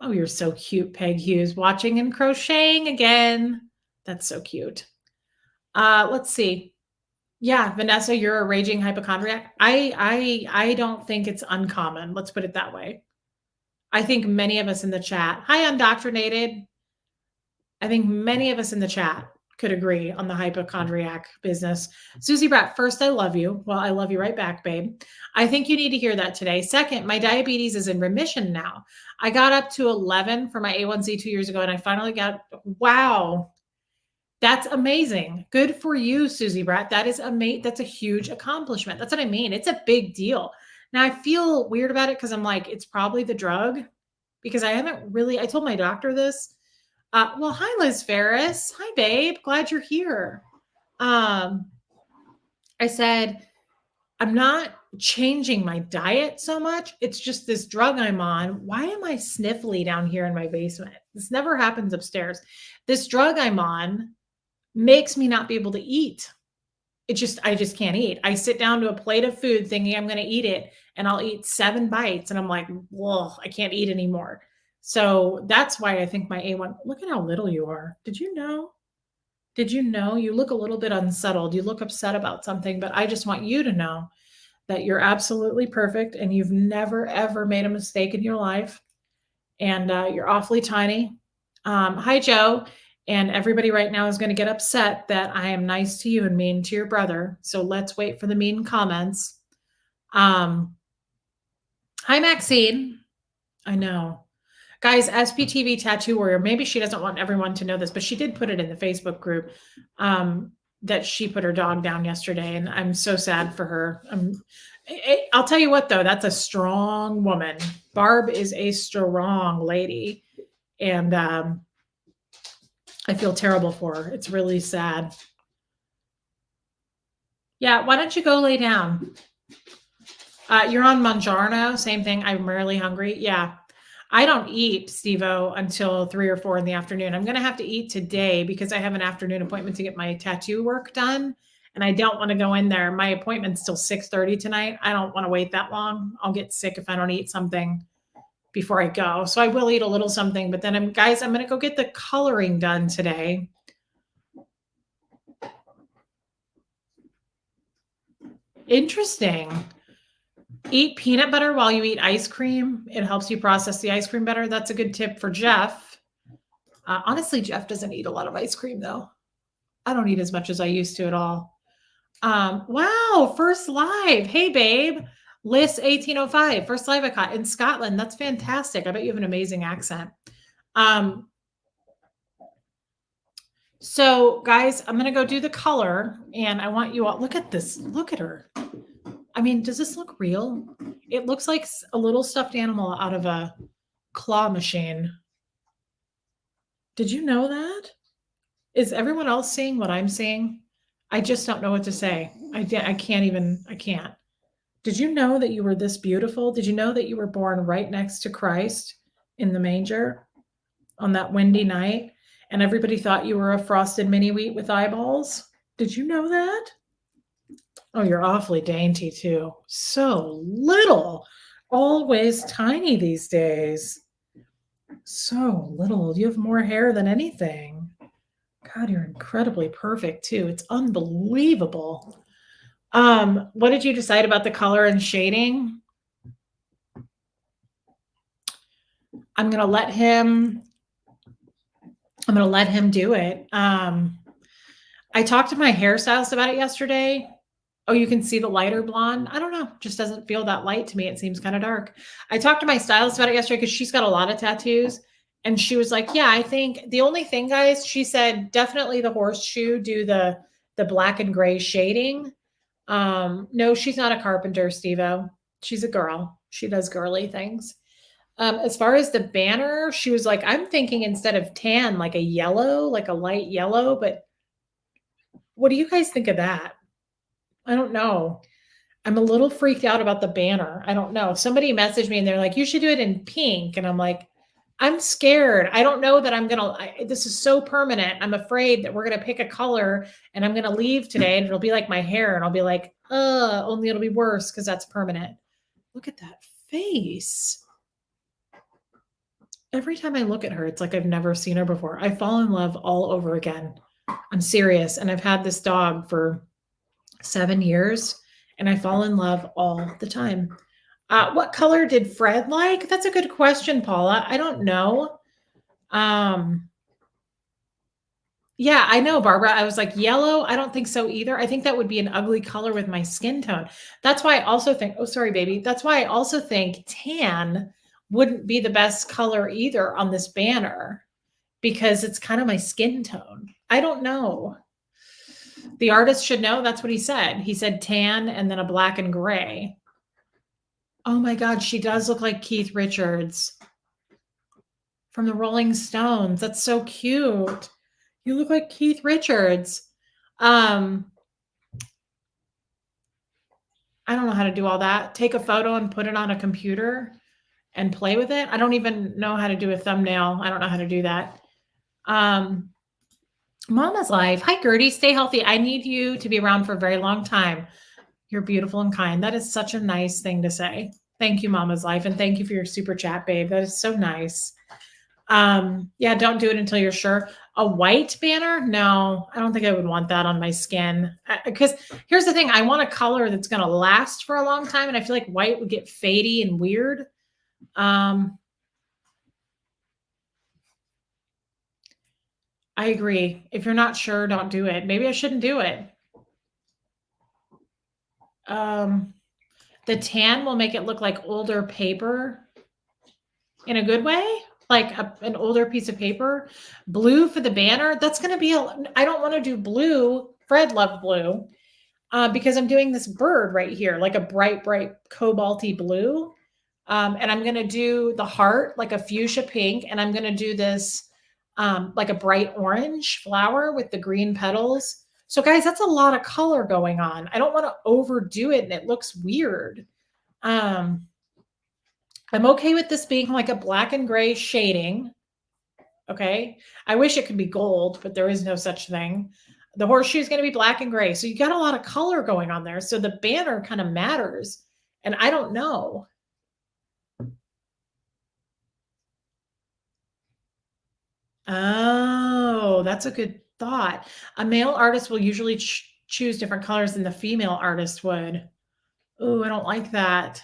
Oh, you're so cute, Peg Hughes, watching and crocheting again. That's so cute. Let's see. Yeah, Vanessa, you're a raging hypochondriac. I don't think it's uncommon. Let's put it that way. I think many of us in the chat, hi, Undoctrinated. I think many of us in the chat could agree on the hypochondriac business. Susie Bratt, first, I love you. Well, I love you right back, babe. I think you need to hear that today. Second, my diabetes is in remission now. I got up to 11 for my A1C 2 years ago, and I finally got, wow. That's amazing. Good for you, Susie Bratt. That is amazing. That's a huge accomplishment. That's what I mean. It's a big deal. Now I feel weird about it because I'm like, it's probably the drug because I haven't really, I told my doctor this. Well, hi, Liz Ferris. Hi, babe. Glad you're here. I said, I'm not changing my diet so much. It's just this drug I'm on. Why am I sniffly down here in my basement? This never happens upstairs. This drug I'm on makes me not be able to eat. I just can't eat. I sit down to a plate of food thinking I'm going to eat it, and I'll eat 7 bites and I'm like, whoa, I can't eat anymore. So that's why I think my A1, look at how little you are. Did you know? Did you know? You look a little bit unsettled. You look upset about something, but I just want you to know that you're absolutely perfect and you've never, ever made a mistake in your life. And you're awfully tiny. Hi, Joe. And everybody right now is going to get upset that I am nice to you and mean to your brother. So let's wait for the mean comments. Hi, Maxine. I know. Guys, SPTV Tattoo Warrior, maybe she doesn't want everyone to know this, but she did put it in the Facebook group that she put her dog down yesterday. And I'm so sad for her. I'll tell you what, though, that's a strong woman. Barb is a strong lady. And I feel terrible for her. It's really sad. Yeah, why don't you go lay down? You're on Mounjaro, same thing. I'm rarely hungry. Yeah. I don't eat, Steve-O, until 3 or 4 in the afternoon. I'm going to have to eat today because I have an afternoon appointment to get my tattoo work done. And I don't want to go in there. My appointment's till 6:30 tonight. I don't want to wait that long. I'll get sick if I don't eat something before I go. So I will eat a little something, but then I'm going to go get the coloring done today. Interesting. Eat peanut butter while you eat ice cream. It helps you process the ice cream better. That's a good tip for Jeff. Honestly, Jeff doesn't eat a lot of ice cream though. I don't eat as much as I used to at all. Wow, first live. Hey, babe. Liz 1805, first live I caught in Scotland. That's fantastic. I bet you have an amazing accent. So guys, I'm going to go do the color and I want you all, look at this. Look at her. I mean, does this look real? It looks like a little stuffed animal out of a claw machine. Did you know that? Is everyone else seeing what I'm seeing? I just don't know what to say. I can't. Did you know that you were this beautiful? Did you know that you were born right next to Christ in the manger on that windy night? And everybody thought you were a frosted mini wheat with eyeballs? Did you know that? Oh, you're awfully dainty too. So little. Always tiny these days. So little. You have more hair than anything. God, you're incredibly perfect too. It's unbelievable. What did you decide about the color and shading? I'm going to let him do it. I talked to my hairstylist about it yesterday. Oh, you can see the lighter blonde. I don't know. Just doesn't feel that light to me. It seems kind of dark. I talked to my stylist about it yesterday because she's got a lot of tattoos. And she was like, yeah, I think the only thing, guys, she said, definitely the horseshoe, do the black and gray shading. No, she's not a carpenter, Steve-O. She's a girl. She does girly things. As far as the banner, she was like, I'm thinking instead of tan, like a yellow, like a light yellow. But what do you guys think of that? I don't know. I'm a little freaked out about the banner. I don't know. Somebody messaged me and they're like, you should do it in pink. And I'm like, I'm scared. I don't know that I'm going to, this is so permanent. I'm afraid that we're going to pick a color and I'm going to leave today and it'll be like my hair. And I'll be like, only it'll be worse because that's permanent. Look at that face. Every time I look at her, it's like I've never seen her before. I fall in love all over again. I'm serious. And I've had this dog for 7 years and I fall in love all the time. What color did Fred like? That's a good question, Paula. I don't know. Yeah, I know, Barbara. I was like, yellow. I don't think so either. I think that would be an ugly color with my skin tone. That's why I also think, oh, sorry, baby. That's why I also think tan wouldn't be the best color either on this banner because it's kind of my skin tone. I don't know. The artist should know. That's what he said. He said tan and then a black and gray. Oh my God, she does look like Keith Richards from the Rolling Stones. That's so cute. You look like Keith Richards. I don't know how to do all that. Take a photo and put it on a computer and play with it. I don't even know how to do a thumbnail. I don't know how to do that. Mama's Life. Hi, Gertie. Stay healthy. I need you to be around for a very long time. You're beautiful and kind. That is such a nice thing to say. Thank you, Mama's Life. And thank you for your super chat, babe. That is so nice. Yeah, don't do it until you're sure. A white banner? No, I don't think I would want that on my skin. Because here's the thing. I want a color that's going to last for a long time. And I feel like white would get fadey and weird. I agree. If you're not sure, don't do it. Maybe I shouldn't do it. The tan will make it look like older paper in a good way, like an older piece of paper. Blue for the banner. That's going to be, I don't want to do blue. Fred loved blue because I'm doing this bird right here, like a bright, bright cobalty blue. And I'm going to do the heart, like a fuchsia pink. And I'm going to do this like a bright orange flower with the green petals. So guys, that's a lot of color going on. I don't want to overdo it and it looks weird. I'm okay with this being like a black and gray shading. Okay. I wish it could be gold, but there is no such thing. The horseshoe is going to be black and gray. So you got a lot of color going on there. So the banner kind of matters. And I don't know. Oh, that's a good thought. A male artist will usually choose different colors than the female artist would. Ooh, I don't like that.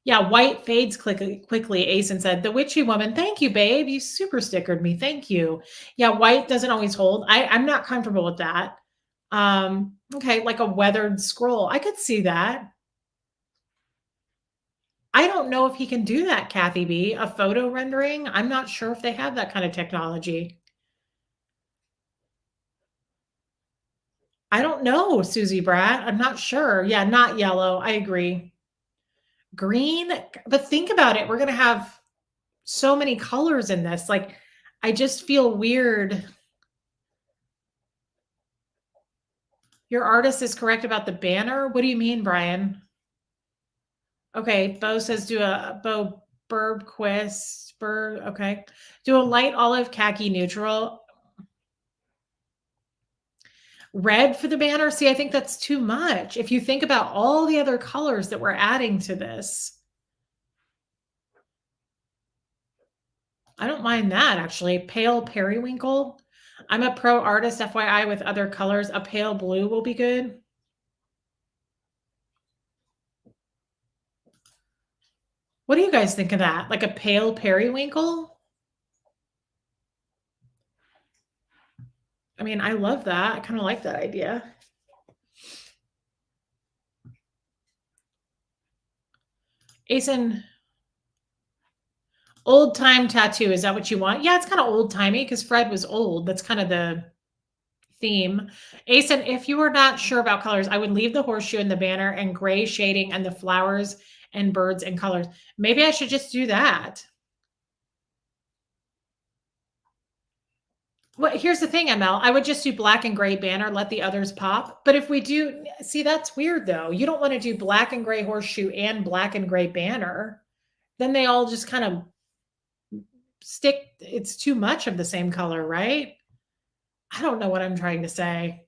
Yeah, white fades quickly, Asen said. The witchy woman. Thank you, babe. You super stickered me. Thank you. Yeah, white doesn't always hold. I'm not comfortable with that. Okay, like a weathered scroll. I could see that. I don't know if he can do that, Kathy B. A photo rendering. I'm not sure if they have that kind of technology. I don't know, Susie Brat. I'm not sure. Yeah, not yellow. I agree. Green, but think about it. We're going to have so many colors in this. Like, I just feel weird. Your artist is correct about the banner. What do you mean, Brian? Okay, Bo says do a Bo Burbquist. Okay. Do a light olive khaki neutral. Red for the banner. See, I think that's too much. If you think about all the other colors that we're adding to this, I don't mind that actually. Pale periwinkle. I'm a pro artist, FYI, with other colors. A pale blue will be good. What do you guys think of that? Like a pale periwinkle? I mean, I love that. I kind of like that idea. Asen, old time tattoo. Is that what you want? Yeah, it's kind of old timey because Fred was old. That's kind of the theme. Asen, if you were not sure about colors, I would leave the horseshoe and the banner and gray shading and the flowers and birds and colors. Maybe I should just do that. Well, here's the thing, ML. I would just do black and gray banner, let the others pop. But if we do, see, that's weird though. You don't want to do black and gray horseshoe and black and gray banner. Then they all just kind of stick. It's too much of the same color, right? I don't know what I'm trying to say.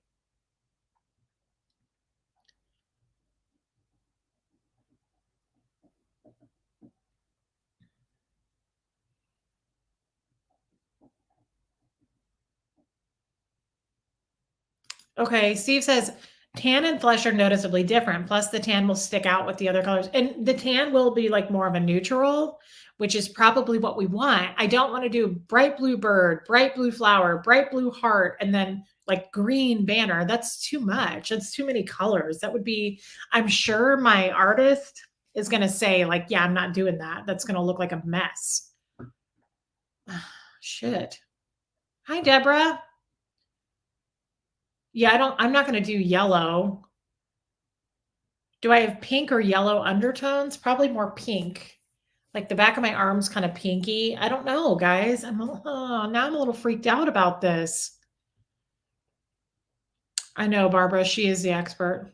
Okay, Steve says tan and flesh are noticeably different. Plus, the tan will stick out with the other colors. And the tan will be like more of a neutral, which is probably what we want. I don't want to do bright blue bird, bright blue flower, bright blue heart, and then like green banner. That's too much. That's too many colors. That would be, I'm sure my artist is going to say, like, yeah, I'm not doing that. That's going to look like a mess. Shit. Hi, Deborah. Yeah, I'm not going to do yellow. Do I have pink or yellow undertones? Probably more pink. Like the back of my arm's kind of pinky. I don't know, guys. Now I'm a little freaked out about this. I know, Barbara. She is the expert.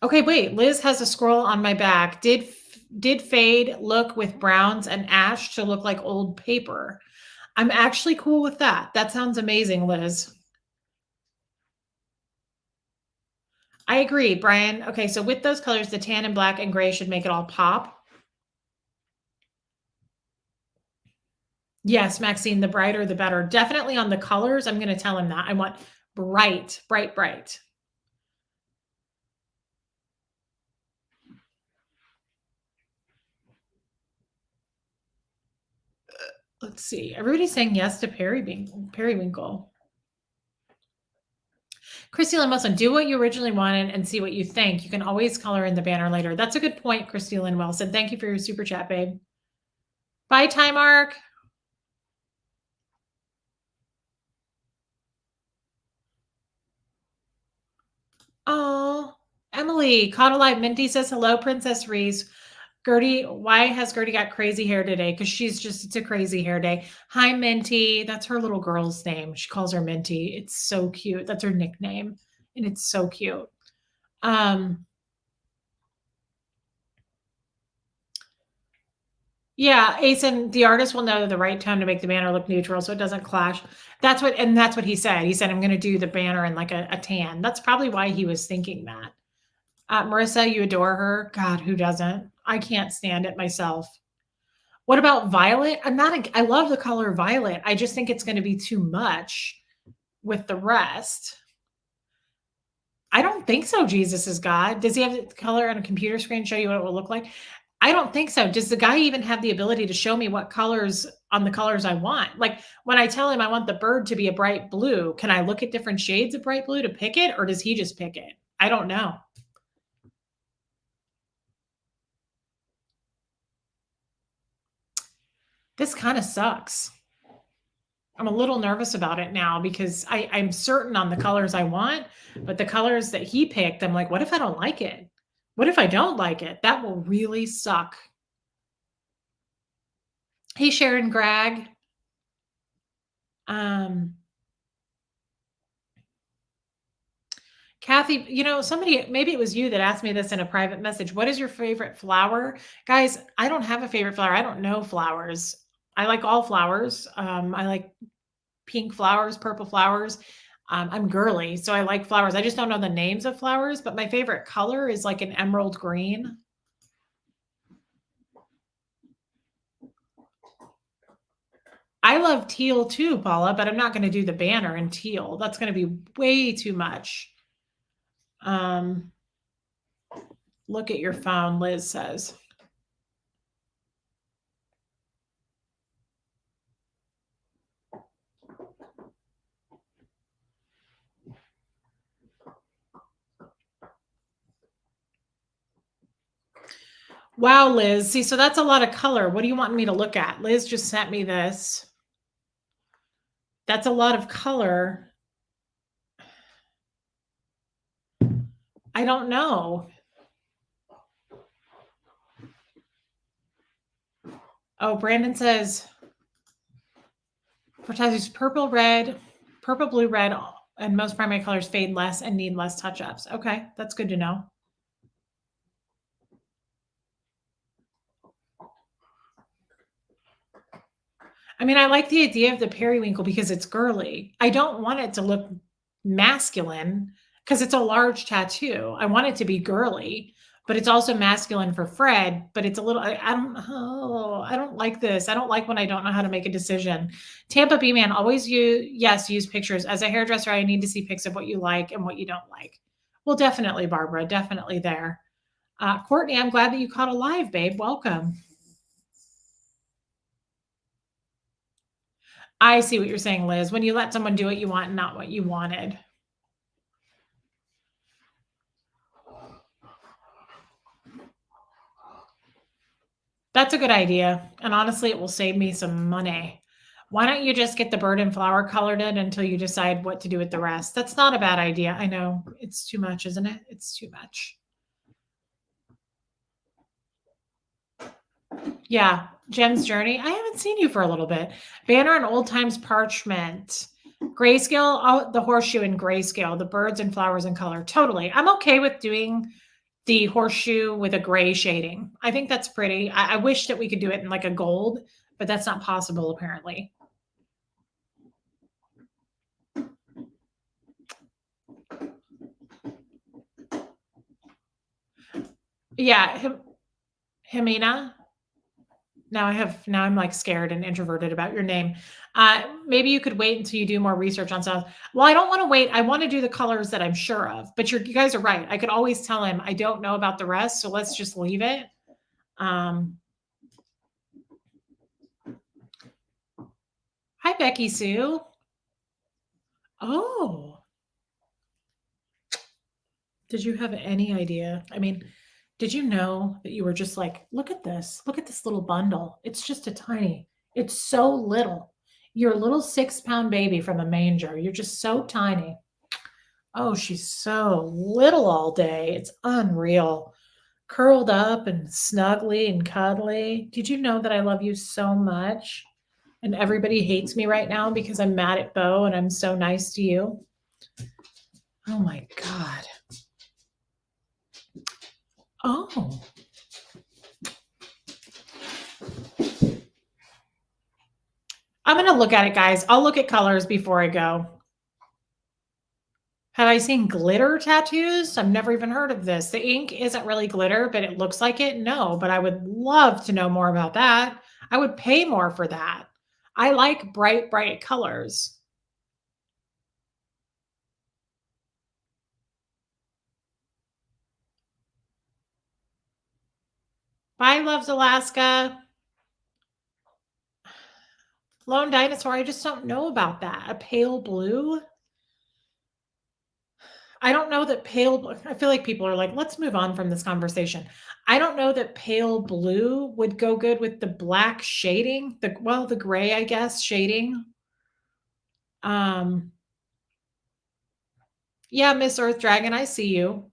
Okay, wait. Liz has a scroll on my back. Did fade look with browns and ash to look like old paper? I'm actually cool with that. That sounds amazing, Liz. I agree, Brian. Okay, so with those colors, the tan and black and gray should make it all pop. Yes, Maxine, the brighter, the better. Definitely on the colors. I'm going to tell him that. I want bright, bright, bright. Let's see. Everybody's saying yes to periwinkle. Christy Lynn Wilson, do what you originally wanted and see what you think. You can always color in the banner later. That's a good point, Christy Lynn Wilson. Thank you for your super chat, babe. Bye, Time Arc. Oh, Emily, Caught Alive Minty says hello, Princess Reese. Gertie, why has Gertie got crazy hair today? Because it's a crazy hair day. Hi, Minty. That's her little girl's name. She calls her Minty. It's so cute. That's her nickname. And it's so cute. Yeah, Asen, the artist will know the right tone to make the banner look neutral so it doesn't clash. That's what he said. He said, I'm going to do the banner in like a tan. That's probably why he was thinking that. Marissa, you adore her. God, who doesn't? I can't stand it myself. What about violet? I love the color violet. I just think it's going to be too much with the rest. I don't think so, Jesus is God. Does he have the color on a computer screen show you what it will look like? I don't think so. Does the guy even have the ability to show me what colors on the colors I want? Like, when I tell him I want the bird to be a bright blue, can I look at different shades of bright blue to pick it, or does he just pick it? I don't know. This kinda sucks. I'm a little nervous about it now because I'm certain on the colors I want, but the colors that he picked, I'm like, "What if I don't like it? What if I don't like it? That will really suck." Hey, Sharon Greg. Um, Kathy, somebody, maybe it was you that asked me this in a private message. What is your favorite flower? Guys, I don't have a favorite flower. I don't know flowers. I like all flowers. I like pink flowers, purple flowers. I'm girly, so I like flowers. I just don't know the names of flowers, but my favorite color is like an emerald green. I love teal too, Paula, but I'm not going to do the banner in teal. That's going to be way too much. Um, Look at your phone, Liz says. Wow, Liz. See, so that's a lot of color. What do you want me to look at? Liz just sent me this. That's a lot of color. I don't know. Oh, Brandon says Vertazzi's purple, blue, red, and most primary colors fade less and need less touch-ups. Okay, that's good to know. I mean, I like the idea of the periwinkle because it's girly. I don't want it to look masculine because it's a large tattoo. I want it to be girly, but it's also masculine for Fred. But it's a little. I don't. Oh, I don't like this. I don't like when I don't know how to make a decision. Tampa B man, always use pictures. As a hairdresser, I need to see pics of what you like and what you don't like. Well, definitely, Barbara. Definitely there. Courtney, I'm glad that you caught a live, babe. Welcome. I see what you're saying, Liz. When you let someone do what you want and not what you wanted. That's a good idea. And honestly, it will save me some money. Why don't you just get the bird and flower colored in until you decide what to do with the rest? That's not a bad idea. I know it's too much, isn't it? It's too much. Yeah. Jem's Journey. I haven't seen you for a little bit. Banner and Old Times Parchment. Grayscale, oh, the horseshoe in grayscale, the birds and flowers in color. Totally. I'm okay with doing the horseshoe with a gray shading. I think that's pretty. I wish that we could do it in like a gold, but that's not possible apparently. Yeah, Himina. Now I'm like scared and introverted about your name. Maybe you could wait until you do more research on stuff. Well, I don't want to wait. I want to do the colors that I'm sure of. But you guys are right. I could always tell him I don't know about the rest, so let's just leave it. Hi, Becky Sue. Oh, did you have any idea? I mean, did you know that you were just like, look at this. Look at this little bundle. It's just a tiny, it's so little. You're a little 6-pound baby from a manger. You're just so tiny. Oh, she's so little all day. It's unreal. Curled up and snuggly and cuddly. Did you know that I love you so much? And everybody hates me right now because I'm mad at Bo and I'm so nice to you. Oh my God. Oh. I'm going to look at it, guys. I'll look at colors before I go. Have I seen glitter tattoos? I've never even heard of this. The ink isn't really glitter, but it looks like it. No, but I would love to know more about that. I would pay more for that. I like bright, bright colors. Bye, loves Alaska. Lone Dinosaur, I just don't know about that. A pale blue? I don't know that I feel like people are like, "Let's move on from this conversation." I don't know that pale blue would go good with the black shading, the gray, I guess, shading. Um, yeah, Miss Earth Dragon, I see you.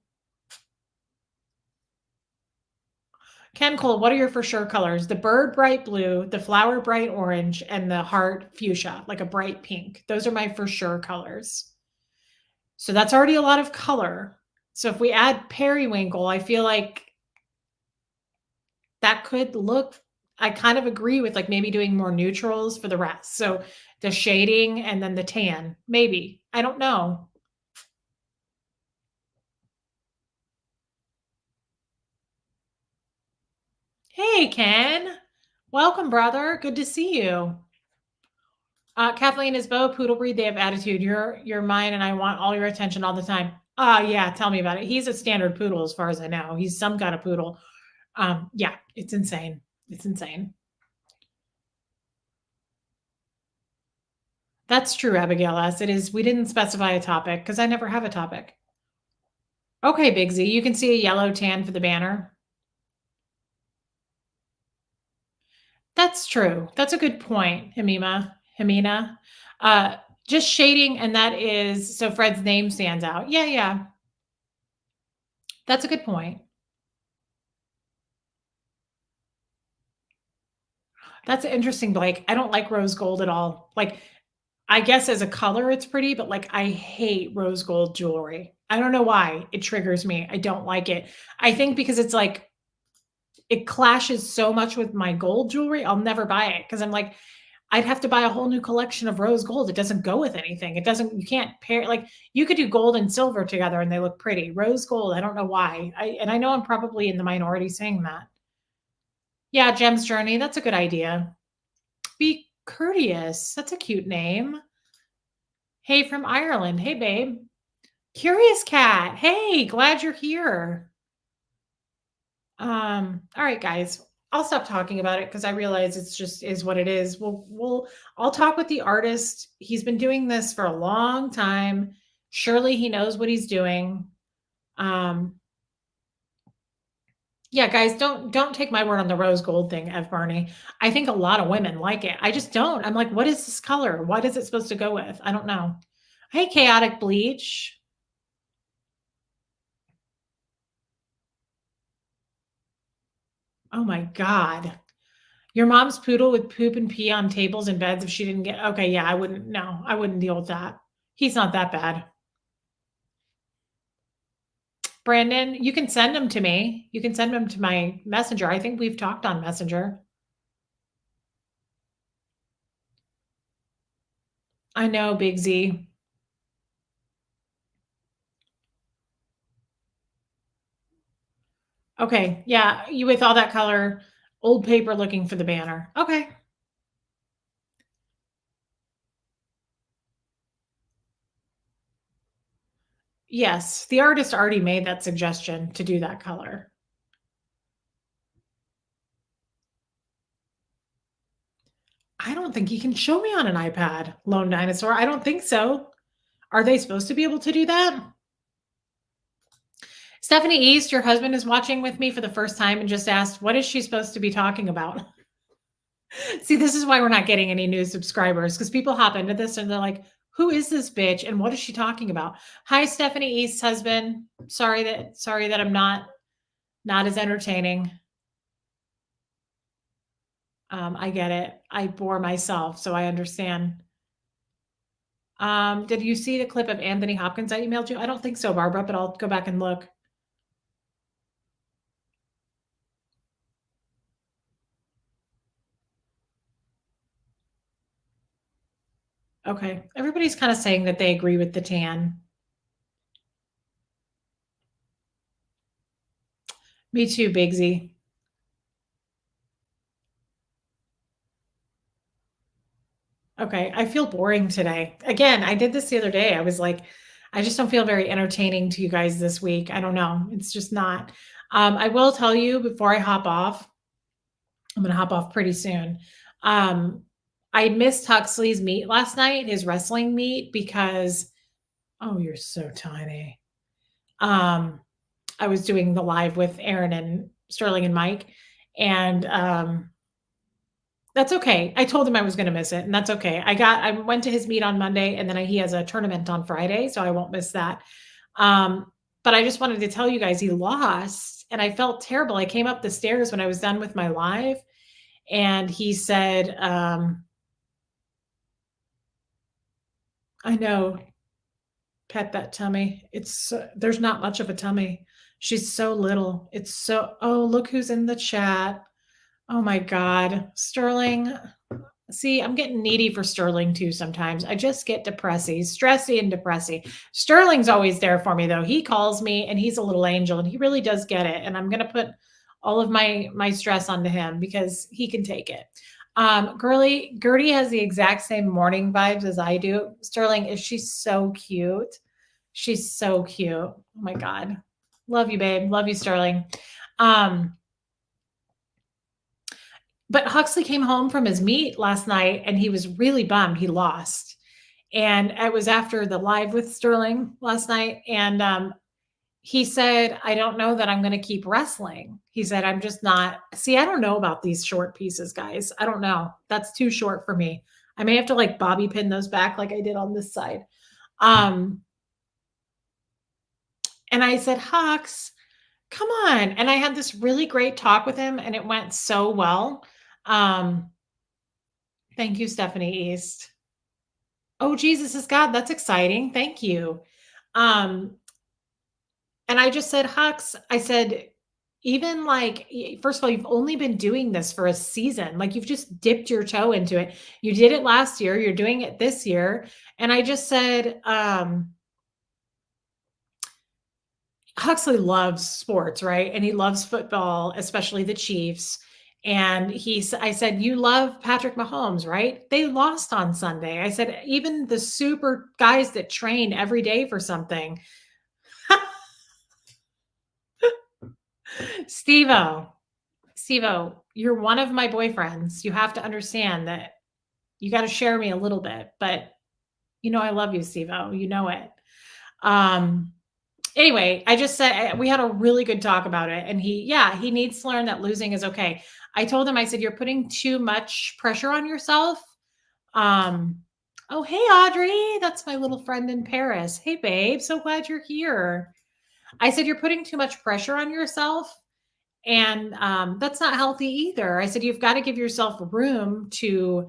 Ken Cole, what are your for sure colors? The bird bright blue, the flower bright orange, and the heart fuchsia, like a bright pink. Those are my for sure colors. So that's already a lot of color. So if we add periwinkle, I feel like that could look I kind of agree with, like, maybe doing more neutrals for the rest. So the shading and then the tan, maybe. I don't know. Hey, Ken. Welcome, brother. Good to see you. Kathleen is Bo poodle breed. They have attitude. You're mine, and I want all your attention all the time. Yeah. Tell me about it. He's a standard poodle, as far as I know. He's some kind of poodle. Yeah, it's insane. It's insane. That's true, Abigail S. It is. We didn't specify a topic because I never have a topic. Okay, Big Z, you can see a yellow tan for the banner. That's true. That's a good point, Himina. Uh, just shading, and that is so Fred's name stands out. Yeah, yeah. That's a good point. That's interesting, Blake. I don't like rose gold at all. Like, I guess as a color, it's pretty, but like, I hate rose gold jewelry. I don't know why. It triggers me. I don't like it. I think because it's like, it clashes so much with my gold jewelry. I'll never buy it because I'm like, I'd have to buy a whole new collection of rose gold. It doesn't go with anything. It doesn't, you can't pair, like, you could do gold and silver together and they look pretty. Rose gold, I don't know why. And I know I'm probably in the minority saying that. Yeah, Gem's Journey, that's a good idea. Be Courteous, that's a cute name. Hey from Ireland, hey babe. Curious Cat, hey, glad you're here. All right, guys. I'll stop talking about it because I realize it's just is what it is. I'll talk with the artist. He's been doing this for a long time. Surely he knows what he's doing. Um, yeah, guys, don't take my word on the rose gold thing, Ev Barney. I think a lot of women like it. I just don't. I'm like, what is this color? What is it supposed to go with? I don't know. Hey, chaotic bleach. Oh my God. Your mom's poodle would poop and pee on tables and beds if she didn't get okay, yeah, I wouldn't no, I wouldn't deal with that. He's not that bad. Brandon, you can send them to me. You can send them to my Messenger. I think we've talked on Messenger. I know, Big Z. Okay, yeah, you with all that color, old paper looking for the banner. Okay. Yes, the artist already made that suggestion to do that color. I don't think he can show me on an iPad, Lone Dinosaur. I don't think so. Are they supposed to be able to do that? Stephanie East, your husband is watching with me for the first time and just asked, what is she supposed to be talking about? See, this is why we're not getting any new subscribers because people hop into this and they're like, who is this bitch and what is she talking about? Hi, Stephanie East's husband. Sorry that I'm not as entertaining. I get it. I bore myself, so I understand. Did you see the clip of Anthony Hopkins I emailed you? I don't think so, Barbara, but I'll go back and look. Okay. Everybody's kind of saying that they agree with the tan. Me too, Bigsy. Okay, I feel boring today. Again, I did this the other day. I was like, I just don't feel very entertaining to you guys this week. I don't know. It's just not. I will tell you before I hop off, I'm gonna hop off pretty soon. Um, I missed Huxley's meet last night, his wrestling meet, because oh, you're so tiny. Um, I was doing the live with Aaron and Sterling and Mike, and that's okay. I told him I was gonna miss it, and that's okay. I went to his meet on Monday, and then he has a tournament on Friday, so I won't miss that. Um, but I just wanted to tell you guys he lost, and I felt terrible. I came up the stairs when I was done with my live, and he said, "I know, pet that tummy. There's not much of a tummy. She's so little. It's so oh, look who's in the chat. Oh my God. Sterling. See, I'm getting needy for Sterling too sometimes. I just get depressy, stressy and depressy. Sterling's always there for me though. He calls me and he's a little angel and he really does get it. And I'm gonna put all of my stress onto him because he can take it. Gertie has the exact same morning vibes as I do. Sterling, is she so cute? She's so cute. Oh my God. Love you, babe. Love you, Sterling. But Huxley came home from his meet last night and he was really bummed he lost. And it was after the live with Sterling last night. And he said, I don't know that I'm going to keep wrestling. He said, I'm just not. See, I don't know about these short pieces, guys. I don't know. That's too short for me. I may have to like bobby pin those back like I did on this side. And I said, Hux, come on. And I had this really great talk with him and it went so well. Thank you, Stephanie East. Oh, Jesus is God. That's exciting. Thank you. And I just said, Hux, I said, even like, first of all, you've only been doing this for a season. Like you've just dipped your toe into it. You did it last year. You're doing it this year. And I just said, Huxley loves sports, right? And he loves football, especially the Chiefs. And I said, you love Patrick Mahomes, right? They lost on Sunday. I said, even the super guys that train every day for something. Steve-O, you're one of my boyfriends. You have to understand that you got to share me a little bit, but you know, I love you, Steve-O. You know it. Anyway, I just said we had a really good talk about it. And he needs to learn that losing is okay. I told him, I said, you're putting too much pressure on yourself. Oh, hey, Audrey. That's my little friend in Paris. Hey, babe. So glad you're here. I said, you're putting too much pressure on yourself. And that's not healthy either. I said, you've got to give yourself room to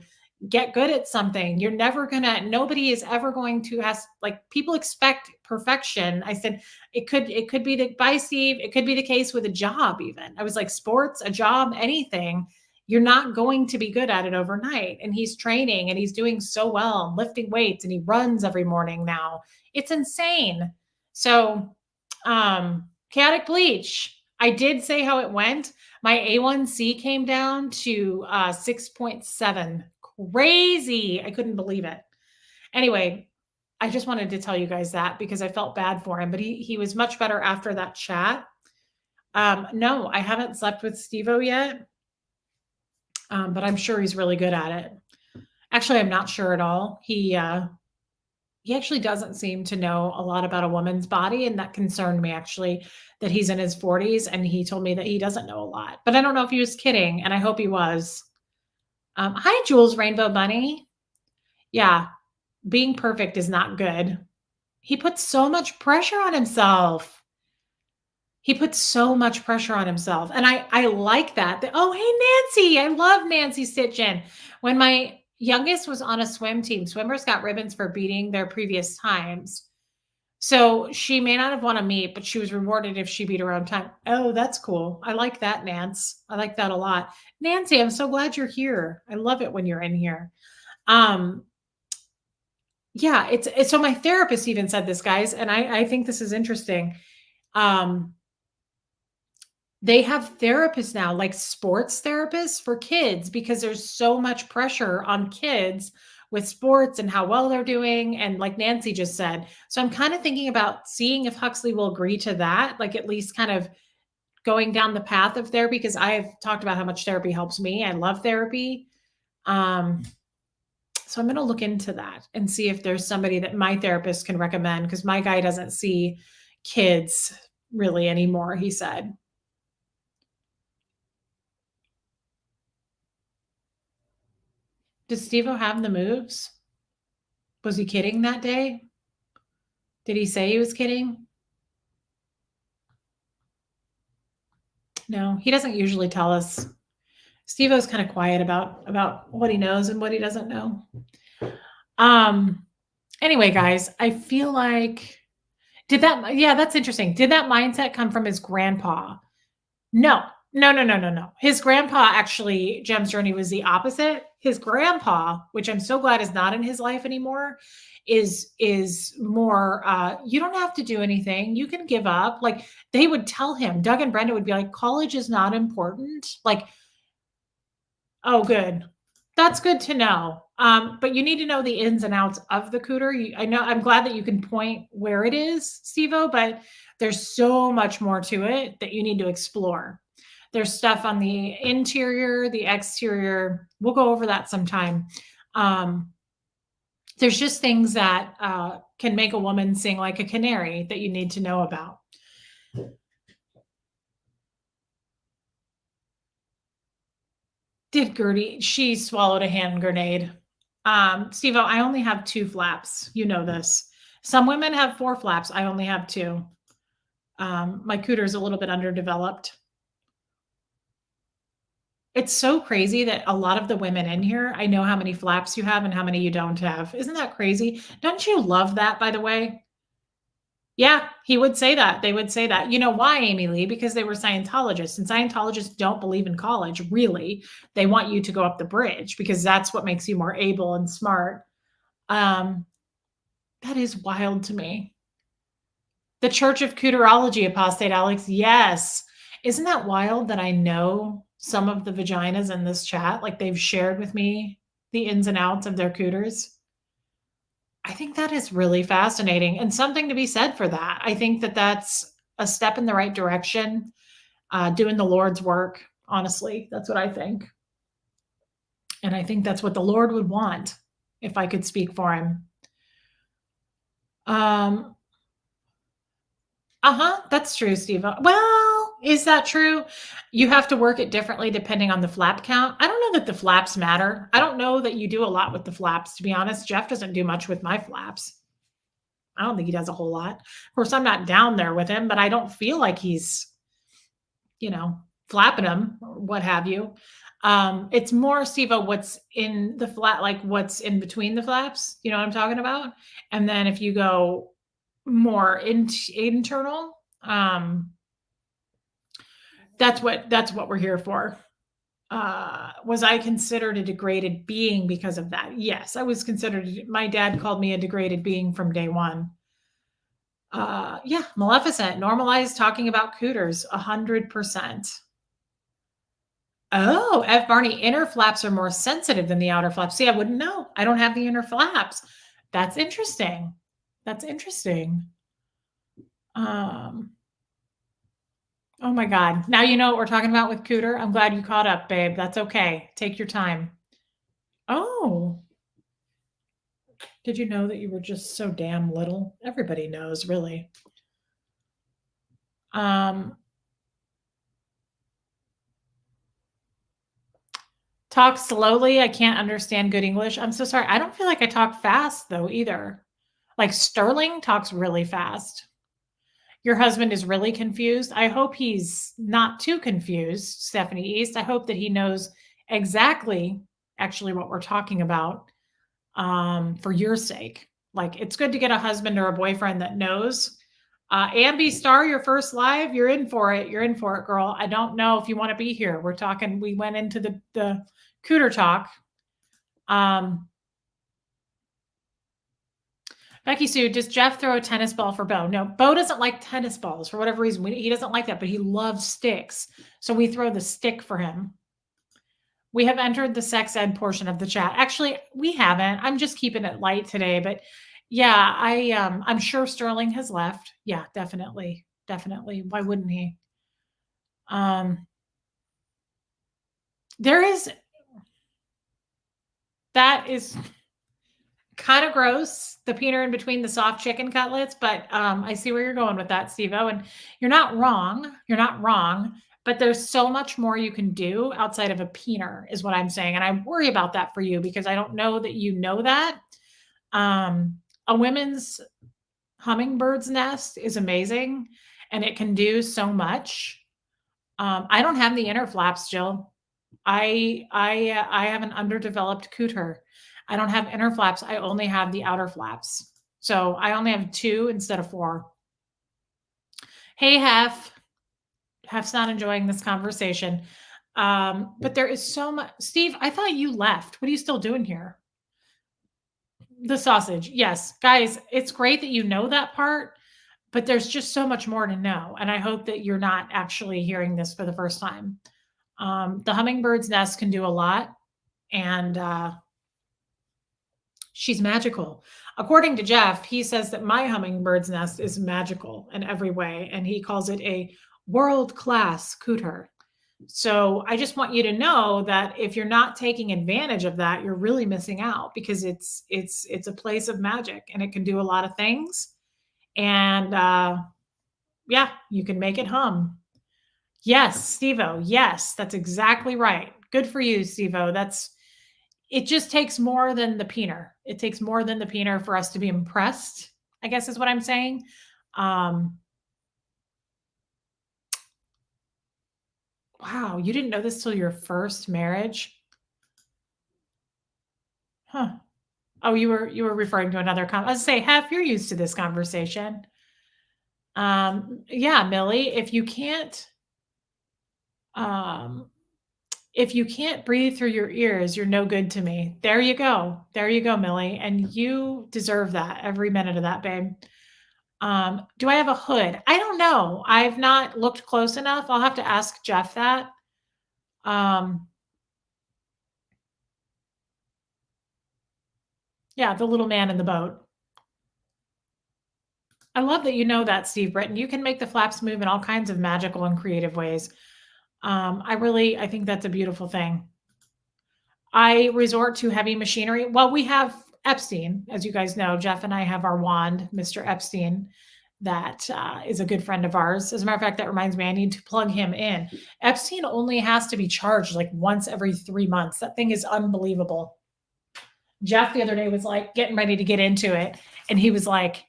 get good at something. You're never nobody is ever going to ask, like people expect perfection. I said, it could be bye, Steve. It could be the case with a job even. I was like, sports, a job, anything. You're not going to be good at it overnight. And he's training and he's doing so well, lifting weights, and he runs every morning now. It's insane. So, chaotic bleach. I did say how it went. My A1C came down to 6.7. Crazy. I couldn't believe it. Anyway, I just wanted to tell you guys that because I felt bad for him, but he was much better after that chat. No, I haven't slept with Steve-O yet, but I'm sure he's really good at it. Actually, I'm not sure at all. He actually doesn't seem to know a lot about a woman's body, and that concerned me actually, that he's in his 40s and he told me that he doesn't know a lot. But I don't know if he was kidding, and I hope he was. Hi, Jules Rainbow Bunny. Yeah, being perfect is not good. He puts so much pressure on himself. He puts so much pressure on himself. And I like that. Oh, hey, Nancy. I love Nancy Stitchin. When my youngest was on a swim team, swimmers got ribbons for beating their previous times. So she may not have won a meet, but she was rewarded if she beat her own time. Oh, that's cool. I like that, Nance. I like that a lot. Nancy, I'm so glad you're here. I love it when you're in here. Yeah, it's so my therapist even said this, guys, and I think this is interesting. They have therapists now, like sports therapists for kids, because there's so much pressure on kids with sports and how well they're doing. And like Nancy just said, so I'm kind of thinking about seeing if Huxley will agree to that, like at least kind of going down the path of therapy because I've talked about how much therapy helps me. I love therapy. Um, so I'm going to look into that and see if there's somebody that my therapist can recommend because my guy doesn't see kids really anymore, he said. Does Steve have the moves? Was he kidding that day? Did he say he was kidding? No, he doesn't usually tell us. Steve-O's kind of quiet about what he knows and what he doesn't know. Um anyway, guys, I feel like yeah, that's interesting. Did that mindset come from his grandpa? No. No, no, no, no, no. His grandpa actually, Jem's journey was the opposite. His grandpa, which I'm so glad is not in his life anymore, is more you don't have to do anything. You can give up. Like they would tell him, Doug and Brenda would be like, college is not important. Like, oh, good. That's good to know. But you need to know the ins and outs of the cooter. I know I'm glad that you can point where it is, Stevo, but there's so much more to it that you need to explore. There's stuff on the interior, the exterior. We'll go over that sometime. Um, there's just things that can make a woman sing like a canary that you need to know about. Did Gertie? She swallowed a hand grenade. Steve, I only have 2 flaps. You know this. Some women have 4 flaps. I only have 2. My cooter is a little bit underdeveloped. It's so crazy that a lot of the women in here, I know how many flaps you have and how many you don't have. Isn't that crazy? Don't you love that, by the way? Yeah, he would say that. They would say that. You know why, Amy Lee? Because they were Scientologists, and Scientologists don't believe in college, really. They want you to go up the bridge because that's what makes you more able and smart. Um, that is wild to me. The Church of Cooterology, Apostate Alex. Yes. Isn't that wild that I know some of the vaginas in this chat? Like they've shared with me the ins and outs of their cooters. I think that is really fascinating and something to be said for that. I think that that's a step in the right direction, doing the Lord's work. Honestly, that's what I think. And I think that's what the Lord would want if I could speak for him. That's true, Steve. Well, is that true? You have to work it differently depending on the flap count. I don't know that the flaps matter. I don't know that you do a lot with the flaps, to be honest. Jeff doesn't do much with my flaps. I don't think he does a whole lot. Of course, I'm not down there with him, but I don't feel like he's, flapping them or what have you. It's more, Steve, what's in the flat, like what's in between the flaps. You know what I'm talking about? And then if you go more internal, that's what we're here for. Was I considered a degraded being because of that? Yes, I was considered. My dad called me a degraded being from day one. Yeah, Maleficent normalized talking about cooters 100%. Oh, F. Barney, inner flaps are more sensitive than the outer flaps. See, I wouldn't know. I don't have the inner flaps. That's interesting. That's interesting. Oh my God. Now you know what we're talking about with cooter. I'm glad you caught up, babe. That's okay. Take your time. Oh. Did you know that you were just so damn little? Everybody knows, really. Talk slowly. I can't understand good English. I'm so sorry. I don't feel like I talk fast though either. Like Sterling talks really fast. Your husband is really confused. I hope he's not too confused, Stephanie East. I hope that he knows exactly actually what we're talking about for your sake. Like it's good to get a husband or a boyfriend that knows. Ambi Star, your first live, you're in for it. You're in for it, girl. I don't know if you want to be here. We're talking, we went into the cooter talk. Becky Sue, does Jeff throw a tennis ball for Bo? No, Bo doesn't like tennis balls for whatever reason. He doesn't like that, but he loves sticks. So we throw the stick for him. We have entered the sex ed portion of the chat. Actually, we haven't. I'm just keeping it light today, but yeah, I'm sure Sterling has left. Yeah, definitely. Definitely. Why wouldn't he? Um, there is that is kind of gross, the peanut in between the soft chicken cutlets, but, I see where you're going with that, Steve-O, and you're not wrong, but there's so much more you can do outside of a peener is what I'm saying, and I worry about that for you because I don't know that you know that. A women's hummingbird's nest is amazing, and it can do so much. I don't have the inner flaps, Jill. I have an underdeveloped cooter. I don't have inner flaps. I only have the outer flaps. So I only have 2 instead of 4. Hey, Hef. Hef's not enjoying this conversation. But there is so much. Steve, I thought you left. What are you still doing here? The sausage. Yes. Guys, it's great that you know that part, but there's just so much more to know. And I hope that you're not actually hearing this for the first time. The hummingbird's nest can do a lot, and she's magical. According to Jeff, he says that my hummingbird's nest is magical in every way, and he calls it a world-class cooter. So I just want you to know that if you're not taking advantage of that, you're really missing out because it's a place of magic and it can do a lot of things. And yeah, you can make it hum. Yes, Stevo. Yes, that's exactly right. Good for you, Stevo. That's it just takes more than the peener. It takes more than the peener for us to be impressed, I guess is what I'm saying. Um, wow, you didn't know this till your first marriage? Huh. Oh, you were referring to another I was say, Hef, you're used to this conversation. Yeah, Millie, um, if you can't breathe through your ears, you're no good to me. There you go. There you go, Millie. And you deserve that every minute of that, babe. Do I have a hood? I don't know. I've not looked close enough. I'll have to ask Jeff that. Um, yeah, the little man in the boat. I love that you know that, Steve Britton. You can make the flaps move in all kinds of magical and creative ways. I think that's a beautiful thing. I resort to heavy machinery. Well, we have Epstein, as you guys know. Jeff and I have our wand, Mr. Epstein, that is a good friend of ours. As a matter of fact, that reminds me, I need to plug him in. Epstein only has to be charged like once every 3 months. That thing is unbelievable. Jeff the other day was like getting ready to get into it, and he was like,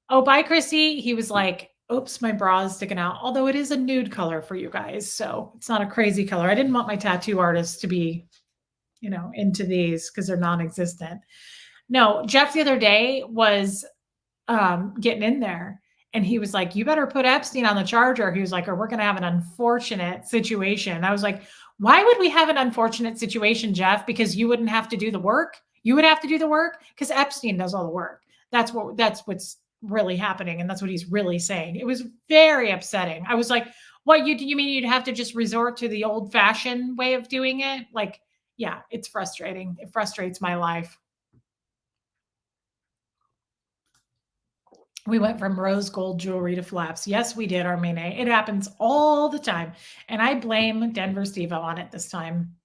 "Oh, bye, Chrissy." He was like, "Oops, my bra is sticking out." Although it is a nude color for you guys, so it's not a crazy color. I didn't want my tattoo artist to be, into these because they're non-existent. No, Jeff the other day was getting in there, and he was like, "You better put Epstein on the charger." He was like, "Or we're gonna have an unfortunate situation." I was like, "Why would we have an unfortunate situation, Jeff? Because you wouldn't have to do the work? You would have to do the work because Epstein does all the work." That's what's really happening, and that's what he's really saying. It was very upsetting. I was like, "What you mean you'd have to just resort to the old-fashioned way of doing it?" Like, yeah, it's frustrating. It frustrates my life. We went from rose gold jewelry to flaps. Yes, we did, Armene. It happens all the time. And I blame Denver Stevo on it this time.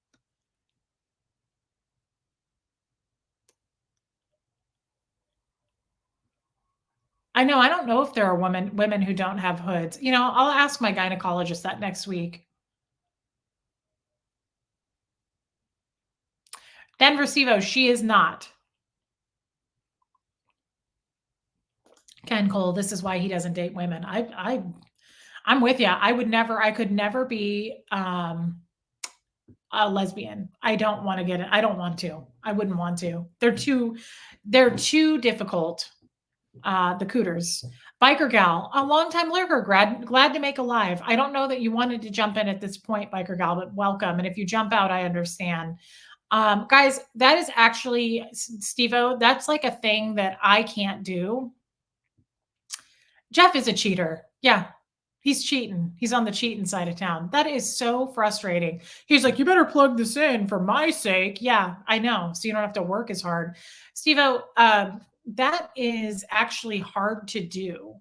I know. I don't know if there are women who don't have hoods. I'll ask my gynecologist that next week. Denver Stevo, she is not. Ken Cole, this is why he doesn't date women. I'm with you. I could never be a lesbian. I don't want to get it. I don't want to. I wouldn't want to. They're too difficult. The Cooters. Biker Gal, a longtime lurker, glad to make a live. I don't know that you wanted to jump in at this point, Biker Gal, but welcome. And if you jump out, I understand. Guys, that is actually, Stevo, that's like a thing that I can't do. Jeff is a cheater. Yeah, he's cheating. He's on the cheating side of town. That is so frustrating. He's like, "You better plug this in for my sake." Yeah, I know. So you don't have to work as hard. Stevo, that is actually hard to do.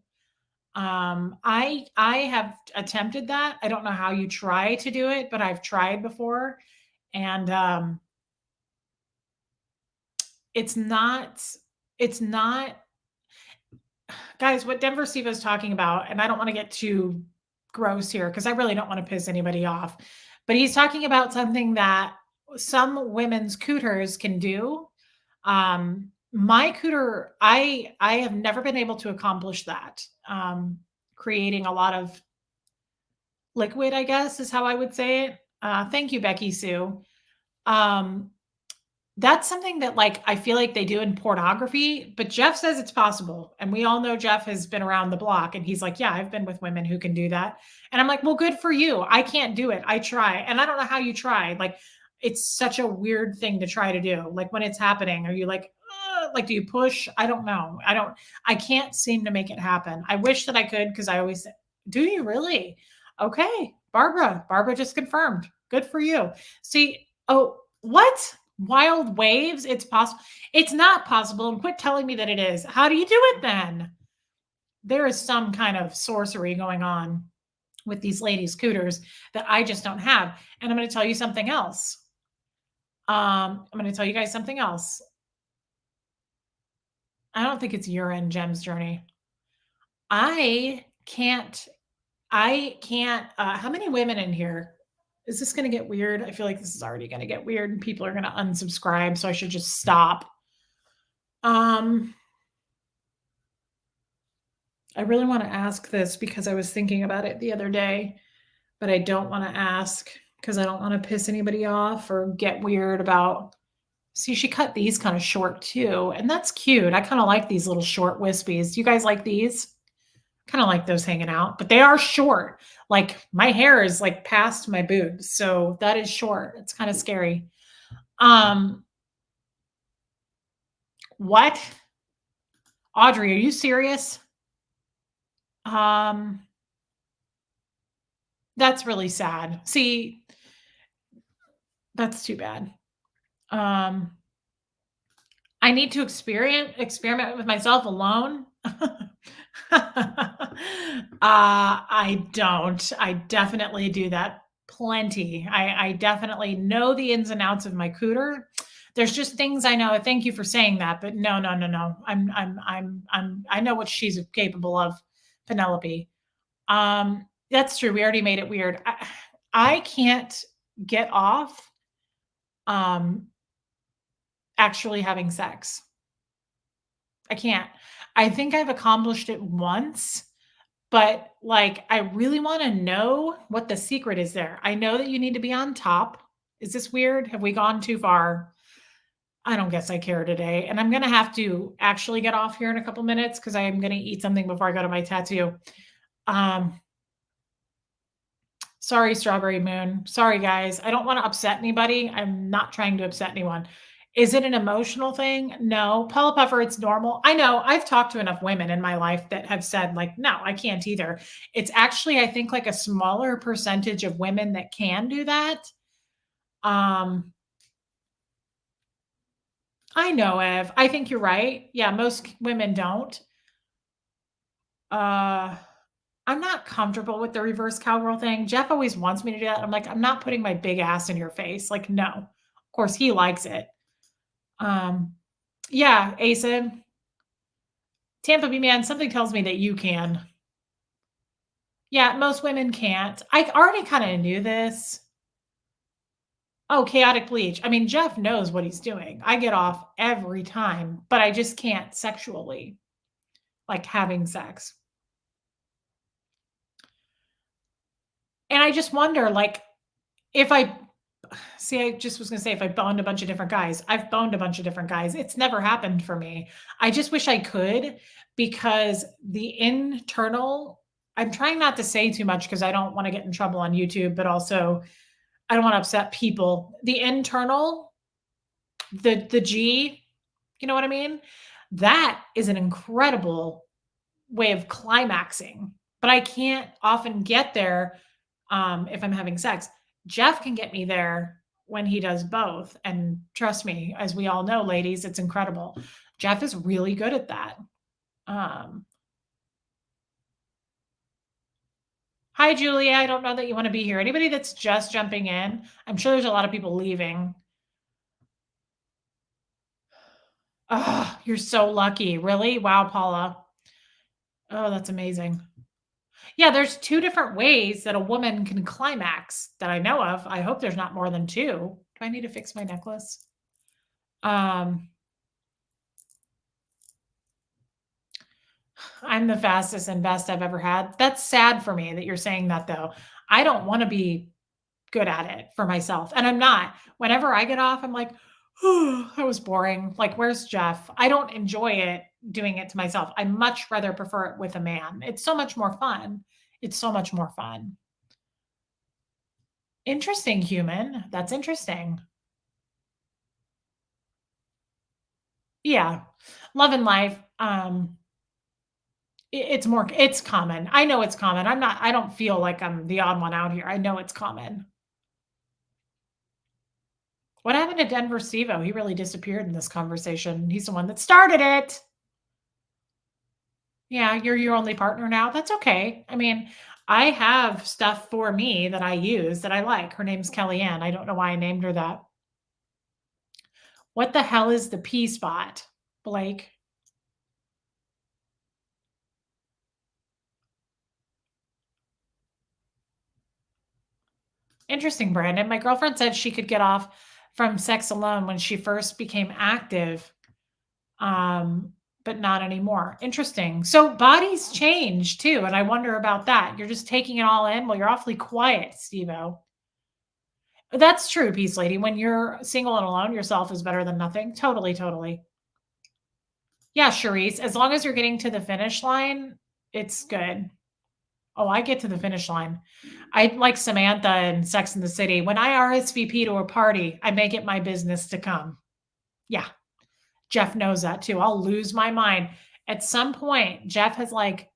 I have attempted that. I don't know how you try to do it, but I've tried before, and, it's not it's not guys, what Denver Steve is talking about, and I don't wanna get too gross here because I really don't wanna piss anybody off, but he's talking about something that some women's cooters can do. My cooter, I have never been able to accomplish that. Creating a lot of liquid, I guess, is how I would say it. Thank you, Becky Sue. Um, that's something that, like, I feel like they do in pornography, but Jeff says it's possible, and we all know Jeff has been around the block, and he's like, "Yeah, I've been with women who can do that." And I'm like, "Well, good for you. I can't do it. I try." And I don't know how you try. Like, it's such a weird thing to try to do. Like, when it's happening, are you like, "Ugh," like, do you push? I don't know. I can't seem to make it happen. I wish that I could because I always say, "Do you really?" Okay, Barbara. Barbara just confirmed. Good for you. See, oh, what? Wild waves? It's possible. It's not possible, and quit telling me that it is. How do you do it then? There is some kind of sorcery going on with these ladies' scooters that I just don't have. And I'm going to tell you something else. I'm going to tell you guys something else. I don't think it's urine, Gem's journey. I can't. I can't. How many women in here? Is this going to get weird? I feel like this is already going to get weird, and people are going to unsubscribe. So I should just stop. Um, I really want to ask this because I was thinking about it the other day, but I don't want to ask because I don't want to piss anybody off or get weird about. See, she cut these kind of short too, and that's cute. I kind of like these little short wispies. Do you guys like these? Kind of like those hanging out, but they are short. Like my hair is like past my boobs, so that is short. It's kind of scary. Um, what? Audrey, are you serious? Um, that's really sad. See, that's too bad. Um, I need to experiment with myself alone. I don't. I definitely do that plenty. I definitely know the ins and outs of my cooter. There's just things I know. Thank you for saying that, but no, no, no, no. I know what she's capable of, Penelope. That's true. We already made it weird. I can't get off um actually having sex. I can't. I think I've accomplished it once, but, like, I really wanna know what the secret is there. I know that you need to be on top. Is this weird? Have we gone too far? I don't guess I care today, and I'm gonna have to actually get off here in a couple minutes because I am gonna eat something before I go to my tattoo. Um, Sorry, Strawberry Moon. Sorry, guys. I don't wanna upset anybody. I'm not trying to upset anyone. Is it an emotional thing? No. Paula Puffer, it's normal. I know. I've talked to enough women in my life that have said, like, "No, I can't either." It's actually, I think, like, a smaller percentage of women that can do that. Um, I know, Ev. I think you're right. Yeah, most women don't. Uh, I'm not comfortable with the reverse cowgirl thing. Jeff always wants me to do that. I'm like, "I'm not putting my big ass in your face." Like, no. Of course, he likes it. Um, yeah, Asa, Tampa Bay man, something tells me that you can. Yeah, most women can't. I already kind of knew this. Oh, chaotic bleach. I mean, Jeff knows what he's doing. I get off every time, but I just can't sexually, like having sex. And I just wonder, like, if I see, I just was gonna say if I boned a bunch of different guys. I've boned a bunch of different guys. It's never happened for me. I just wish I could because the internal I'm trying not to say too much because I don't want to get in trouble on YouTube, but also I don't want to upset people. The internal, the G, you know what I mean? That is an incredible way of climaxing, but I can't often get there if I'm having sex. Jeff can get me there when he does both. And trust me, as we all know, ladies, it's incredible. Jeff is really good at that. Um, Hi, Julia. I don't know that you want to be here. Anybody that's just jumping in, I'm sure there's a lot of people leaving. Oh, you're so lucky. Really? Wow, Paula. Oh, that's amazing. Yeah, there's two different ways that a woman can climax that I know of. I hope there's not more than two. Do I need to fix my necklace? Um, I'm the fastest and best I've ever had. That's sad for me that you're saying that though. I don't want to be good at it for myself. And I'm not. Whenever I get off, I'm like, oh, that was boring. Like, where's Jeff? I don't enjoy it doing it to myself. I much rather prefer it with a man. It's so much more fun. It's so much more fun. Interesting, human. That's interesting. Yeah. Love and life. It's common. I know it's common. I don't feel like I'm the odd one out here. I know it's common. What happened to Denver Stevo? He really disappeared in this conversation. He's the one that started it. Yeah, you're your only partner now. That's okay. I mean, I have stuff for me that I use that I like. Her name's Kellyanne. I don't know why I named her that. What the hell is the P spot, Blake? Interesting, Brandon. My girlfriend said she could get off from sex alone when she first became active, um, but not anymore. Interesting. So bodies change too, and I wonder about that. You're just taking it all in. Well, you're awfully quiet, Steve-O. That's true, Peace Lady. When you're single and alone, yourself is better than nothing. Totally, totally. Yeah, Charisse, as long as you're getting to the finish line, it's good. Oh, I get to the finish line. I like Samantha in Sex in the City. When I RSVP to a party, I make it my business to come. Yeah, Jeff knows that too. I'll lose my mind. At some point, Jeff has like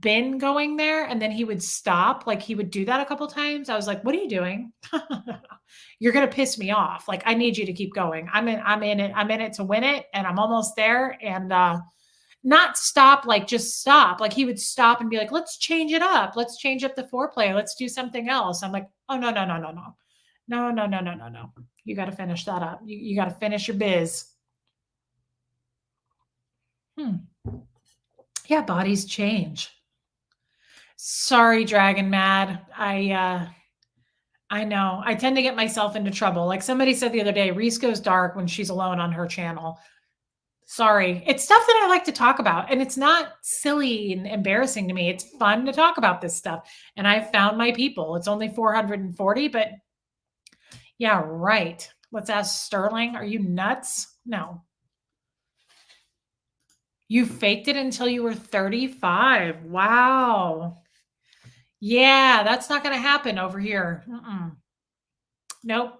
been going there and then he would stop. Like he would do that a couple times. I was like, what are you doing? You're gonna piss me off. Like, I need you to keep going. I'm in it to win it, and I'm almost there. And not stop, like just stop. Like he would stop and be like, let's change it up. Let's change up the foreplay. Let's do something else. I'm like, oh no, no, no, no, no. No, no, no, no, no, no. You got to finish that up. You got to finish your biz. Hmm. Yeah, bodies change. Sorry, Dragon Mad. I know. I tend to get myself into trouble. Like somebody said the other day, Reese goes dark when she's alone on her channel. Sorry. It's stuff that I like to talk about, and it's not silly and embarrassing to me. It's fun to talk about this stuff, and I've found my people. It's only 440, but yeah, right. Let's ask Sterling. Are you nuts? No. You faked it until you were 35. Wow. Yeah, that's not going to happen over here. Nope.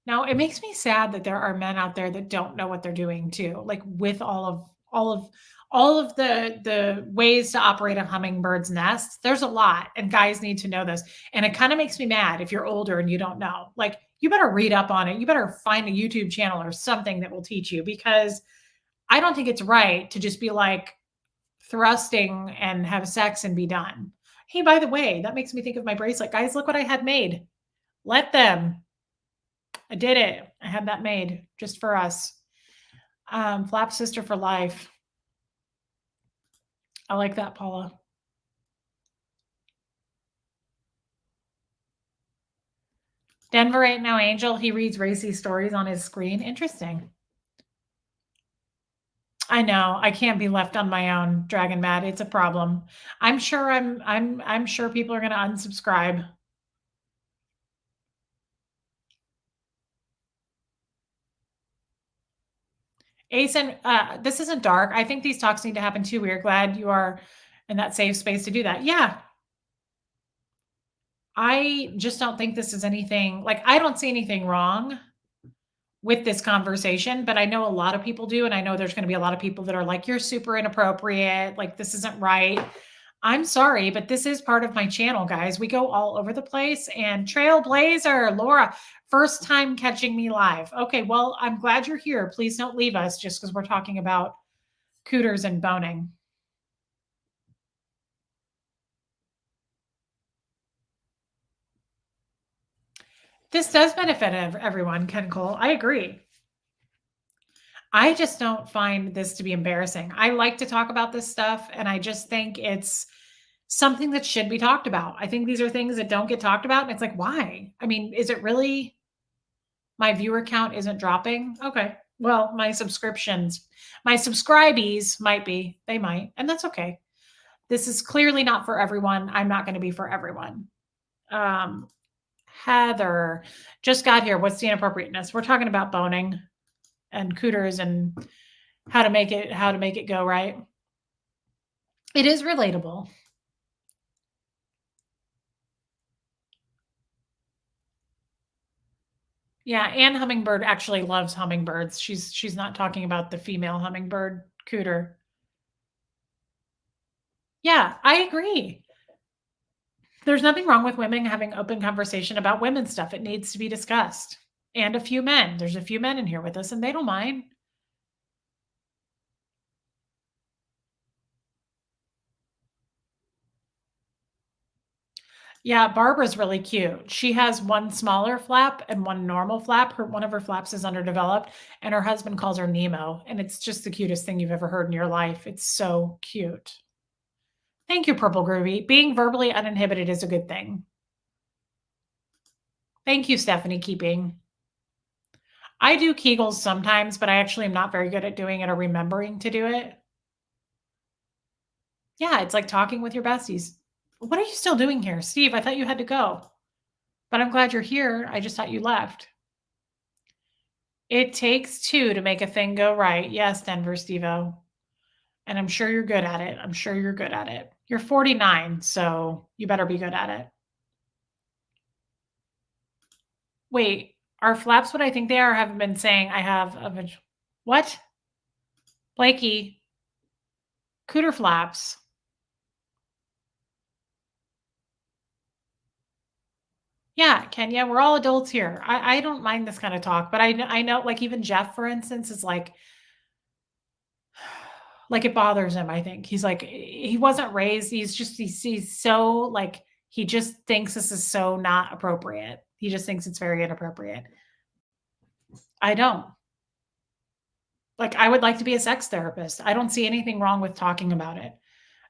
Now, it makes me sad that there are men out there that don't know what they're doing too, like with all of the ways to operate a hummingbird's nest. There's a lot, and guys need to know this. And it kind of makes me mad if you're older and you don't know. Like, you better read up on it. You better find a YouTube channel or something that will teach you, because I don't think it's right to just be like thrusting and have sex and be done. Hey, by the way, that makes me think of my bracelet. Guys, look what I had made. Let them. I did it. I had that made just for us. Flap sister for life. I like that, Paula. Denver ain't no angel. He reads racy stories on his screen. Interesting. I know. I can't be left on my own, Dragon Mad. It's a problem. I'm sure people are gonna unsubscribe. Asen, this isn't dark. I think these talks need to happen too. We're glad you are in that safe space to do that. Yeah. I just don't think this is anything like, I don't see anything wrong with this conversation, but I know a lot of people do. And I know there's going to be a lot of people that are like, you're super inappropriate. Like, this isn't right. I'm sorry, but this is part of my channel, guys. We go all over the place. And Trailblazer, Laura, first time catching me live. Okay, well, I'm glad you're here. Please don't leave us just because we're talking about cooters and boning. This does benefit everyone, Ken Cole. I agree. I just don't find this to be embarrassing. I like to talk about this stuff, and I just think it's something that should be talked about. I think these are things that don't get talked about, and it's like, why? I mean, is it really my viewer count isn't dropping? Okay. Well, my subscribees might be. They might, and that's okay. This is clearly not for everyone. I'm not going to be for everyone. Um, Heather just got here. What's the inappropriateness? We're talking about boning and cooters and how to make it go right. It is relatable. Yeah, Anne Hummingbird actually loves hummingbirds. She's not talking about the female hummingbird cooter. Yeah, I agree. There's nothing wrong with women having open conversation about women's stuff. It needs to be discussed. And a few men. There's a few men in here with us and they don't mind. Yeah, Barbara's really cute. She has one smaller flap and one normal flap. One of her flaps is underdeveloped, and her husband calls her Nemo, and it's just the cutest thing you've ever heard in your life. It's so cute. Thank you, Purple Groovy. Being verbally uninhibited is a good thing. Thank you, Stephanie Keeping. I do Kegels sometimes, but I actually am not very good at doing it or remembering to do it. Yeah, it's like talking with your besties. What are you still doing here? Steve, I thought you had to go. But I'm glad you're here. I just thought you left. It takes two to make a thing go right. Yes, Denver Stevo. And I'm sure you're good at it. I'm sure you're good at it. You're 49, so you better be good at it. Wait, are flaps what I think they are? I haven't been saying I have a what? Blakey, cooter flaps. Yeah, Kenya, we're all adults here. I don't mind this kind of talk, but I know, like even Jeff, for instance, is like it bothers him. I think he's like he wasn't raised. He's so like he just thinks this is so not appropriate. He just thinks it's very inappropriate. I don't. Like I would like to be a sex therapist. I don't see anything wrong with talking about it.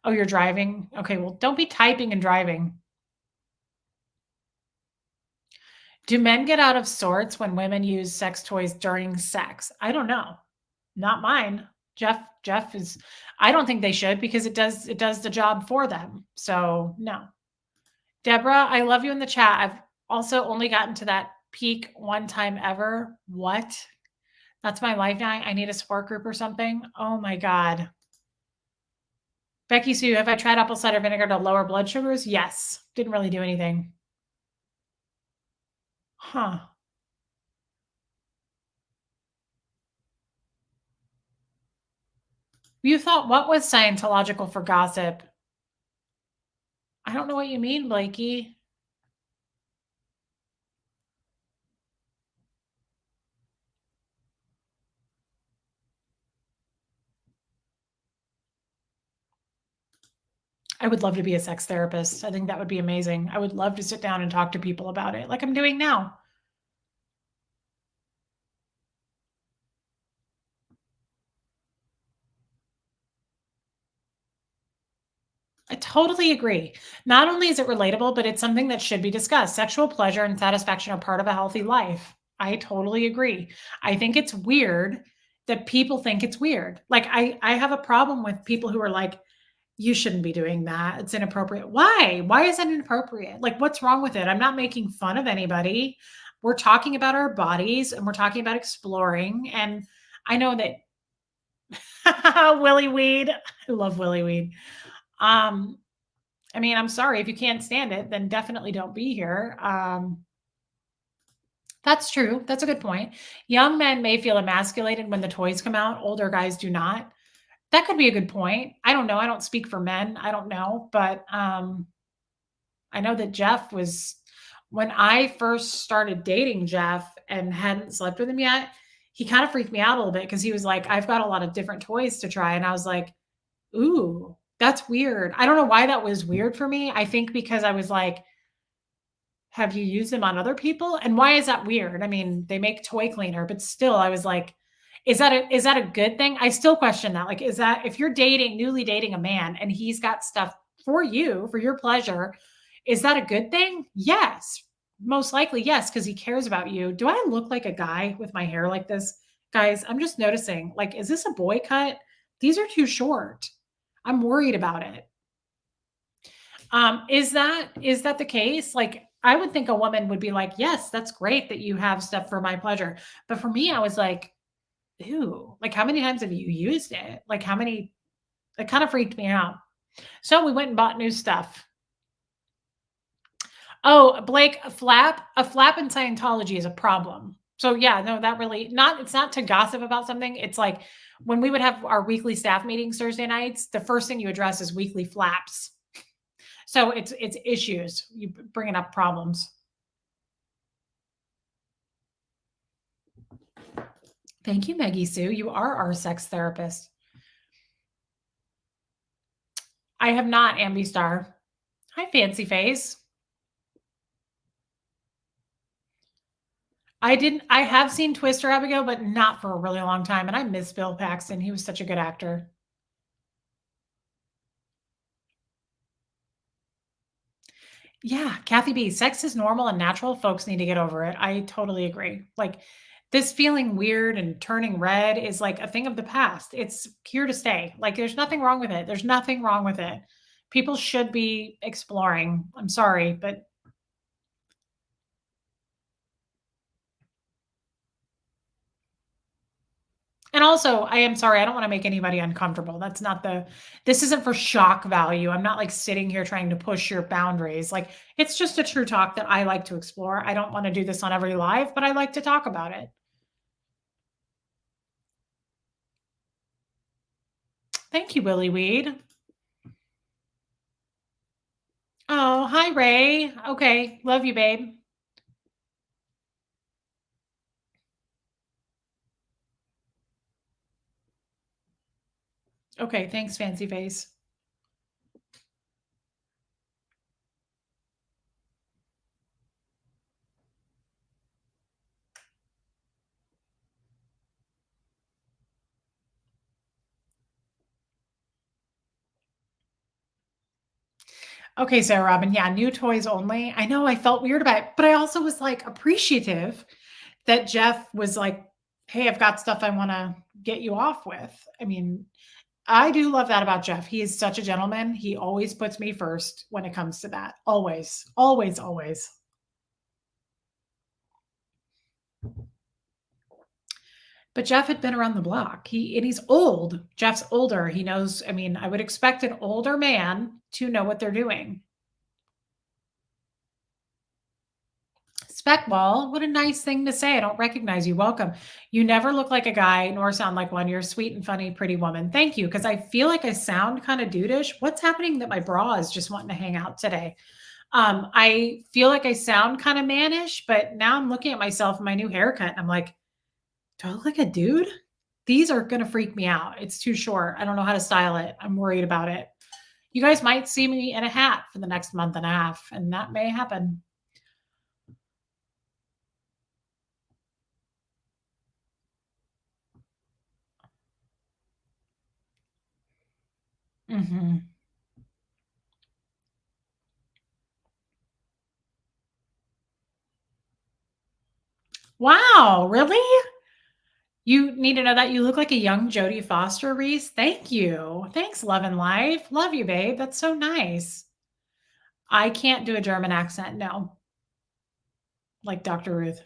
Oh, you're driving? Okay, well, don't be typing and driving. Do men get out of sorts when women use sex toys during sex? I don't know. Not mine. Jeff is I don't think they should because it does the job for them. So, no. Deborah, I love you in the chat. I've also only gotten to that peak one time ever. What? That's my life now. I need a support group or something. Oh my god. Becky Sue, have I tried apple cider vinegar to lower blood sugars? Yes. Didn't really do anything. Huh. You thought what was Scientological for gossip? I don't know what you mean, Blakey. I would love to be a sex therapist. I think that would be amazing. I would love to sit down and talk to people about it like I'm doing now. I totally agree. Not only is it relatable, but it's something that should be discussed. Sexual pleasure and satisfaction are part of a healthy life. I totally agree. I think it's weird that people think it's weird. Like I have a problem with people who are like, you shouldn't be doing that. It's inappropriate. Why? Why is that inappropriate? Like, what's wrong with it? I'm not making fun of anybody. We're talking about our bodies and we're talking about exploring. And I know that Willie Weed, I love Willie Weed. Um, I mean, I'm sorry if you can't stand it, then definitely don't be here. That's true. That's a good point. Young men may feel emasculated when the toys come out. Older guys do not. That could be a good point. I don't know. I don't speak for men. I don't know, but I know that Jeff was when I first started dating Jeff and hadn't slept with him yet, he kind of freaked me out a little bit because he was like, I've got a lot of different toys to try. And I was like, ooh, that's weird. I don't know why that was weird for me. I think because I was like, Have you used them on other people? And why is that weird? I mean, they make toy cleaner, but still, I was like, is that a good thing? I still question that. Like, is that if you're dating, newly dating a man and he's got stuff for you, for your pleasure, is that a good thing? Yes. Most likely, yes, because he cares about you. Do I look like a guy with my hair like this? Guys, I'm just noticing, like, is this a boy cut? These are too short. I'm worried about it. Is that the case? Like, I would think a woman would be like, "Yes, that's great that you have stuff for my pleasure." But for me, I was like, "Ew, like, how many times have you used it? Like, how many?" It kind of freaked me out. So we went and bought new stuff. Oh, Blake, a flap in Scientology is a problem. So yeah, no, that really not it's not to gossip about something. It's like when we would have our weekly staff meetings Thursday nights, the first thing you address is weekly flaps. So it's issues. You bringing up problems. Thank you, Maggie Sue. You are our sex therapist. I have not, Ambi Star. Hi, Fancy Face. I have seen Twister, Abigail, but not for a really long time. And I miss Bill Paxton. He was such a good actor. Yeah, Kathy B. Sex is normal and natural. Folks need to get over it. I totally agree. Like this feeling weird and turning red is like a thing of the past. It's here to stay. Like there's nothing wrong with it. There's nothing wrong with it. People should be exploring. I'm sorry, but and also, I am sorry, I don't wanna make anybody uncomfortable. That's not the this isn't for shock value. I'm not, like, sitting here trying to push your boundaries. Like, it's just a true talk that I like to explore. I don't wanna do this on every live, but I like to talk about it. Thank you, Willie Weed. Oh, hi, Ray. Okay, love you, babe. Okay, thanks, Fancy Face. Okay, Sarah Robin, yeah, new toys only. I know I felt weird about it, but I also was, like, appreciative that Jeff was like, "Hey, I've got stuff I wanna get you off with." I mean, I do love that about Jeff. He is such a gentleman. He always puts me first when it comes to that. Always, always, always. But Jeff had been around the block. He's old. Jeff's older. He knows, I mean, I would expect an older man to know what they're doing. Speckball, what a nice thing to say. I don't recognize you. Welcome. You never look like a guy nor sound like one. You're a sweet and funny, pretty woman. Thank you. Because I feel like I sound kind of dudeish. What's happening that my bra is just wanting to hang out today? I feel like I sound kind of mannish, but now I'm looking at myself in my new haircut and I'm like, do I look like a dude? These are going to freak me out. It's too short. I don't know how to style it. I'm worried about it. You guys might see me in a hat for the next month and a half, and that may happen. Mhm. Wow, really? You need to know that you look like a young Jodie Foster, Reese. Thank you. Thanks, Love and Life. Love you, babe. That's so nice. I can't do a German accent, no, like Dr. Ruth.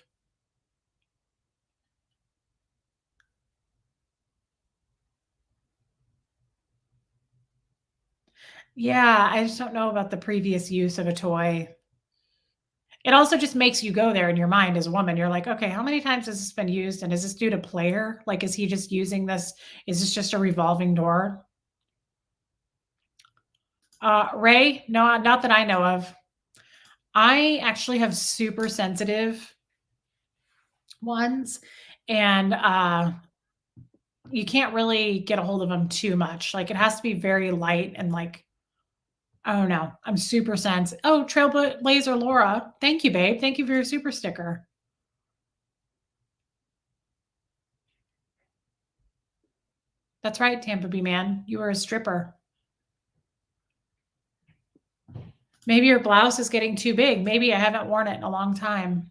Yeah, I just don't know about the previous use of a toy. It also just makes you go there in your mind as a woman. You're like, "Okay, how many times has this been used, and is this due to player? Like, is he just using this? Is this just a revolving door?" Ray? No, not that I know of. I actually have super sensitive ones, and, you can't really get a hold of them too much. Like, it has to be very light and, like, Oh, no. I'm super sense. Oh, Trailblazer Laura. Thank you, babe. Thank you for your super sticker. That's right, Tampa Bay man. You were a stripper. Maybe your blouse is getting too big. Maybe I haven't worn it in a long time.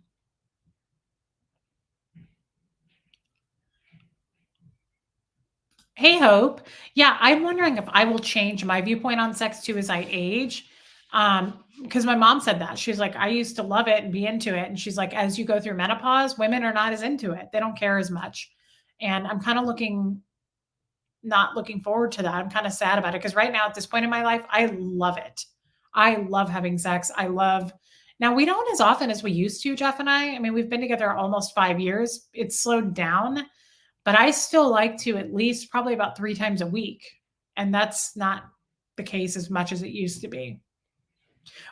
Hey, Hope. Yeah, I'm wondering if I will change my viewpoint on sex too as I age. Because my mom said that. She's like, I used to love it and be into it. And she's like, as you go through menopause, women are not as into it. They don't care as much. And I'm kind of not looking forward to that. I'm kind of sad about it because right now, at this point in my life, I love it. I love having sex. Now we don't as often as we used to, Jeff and I. I mean, we've been together almost 5 years. It's slowed down, but I still like to at least probably about 3 times a week. And that's not the case as much as it used to be.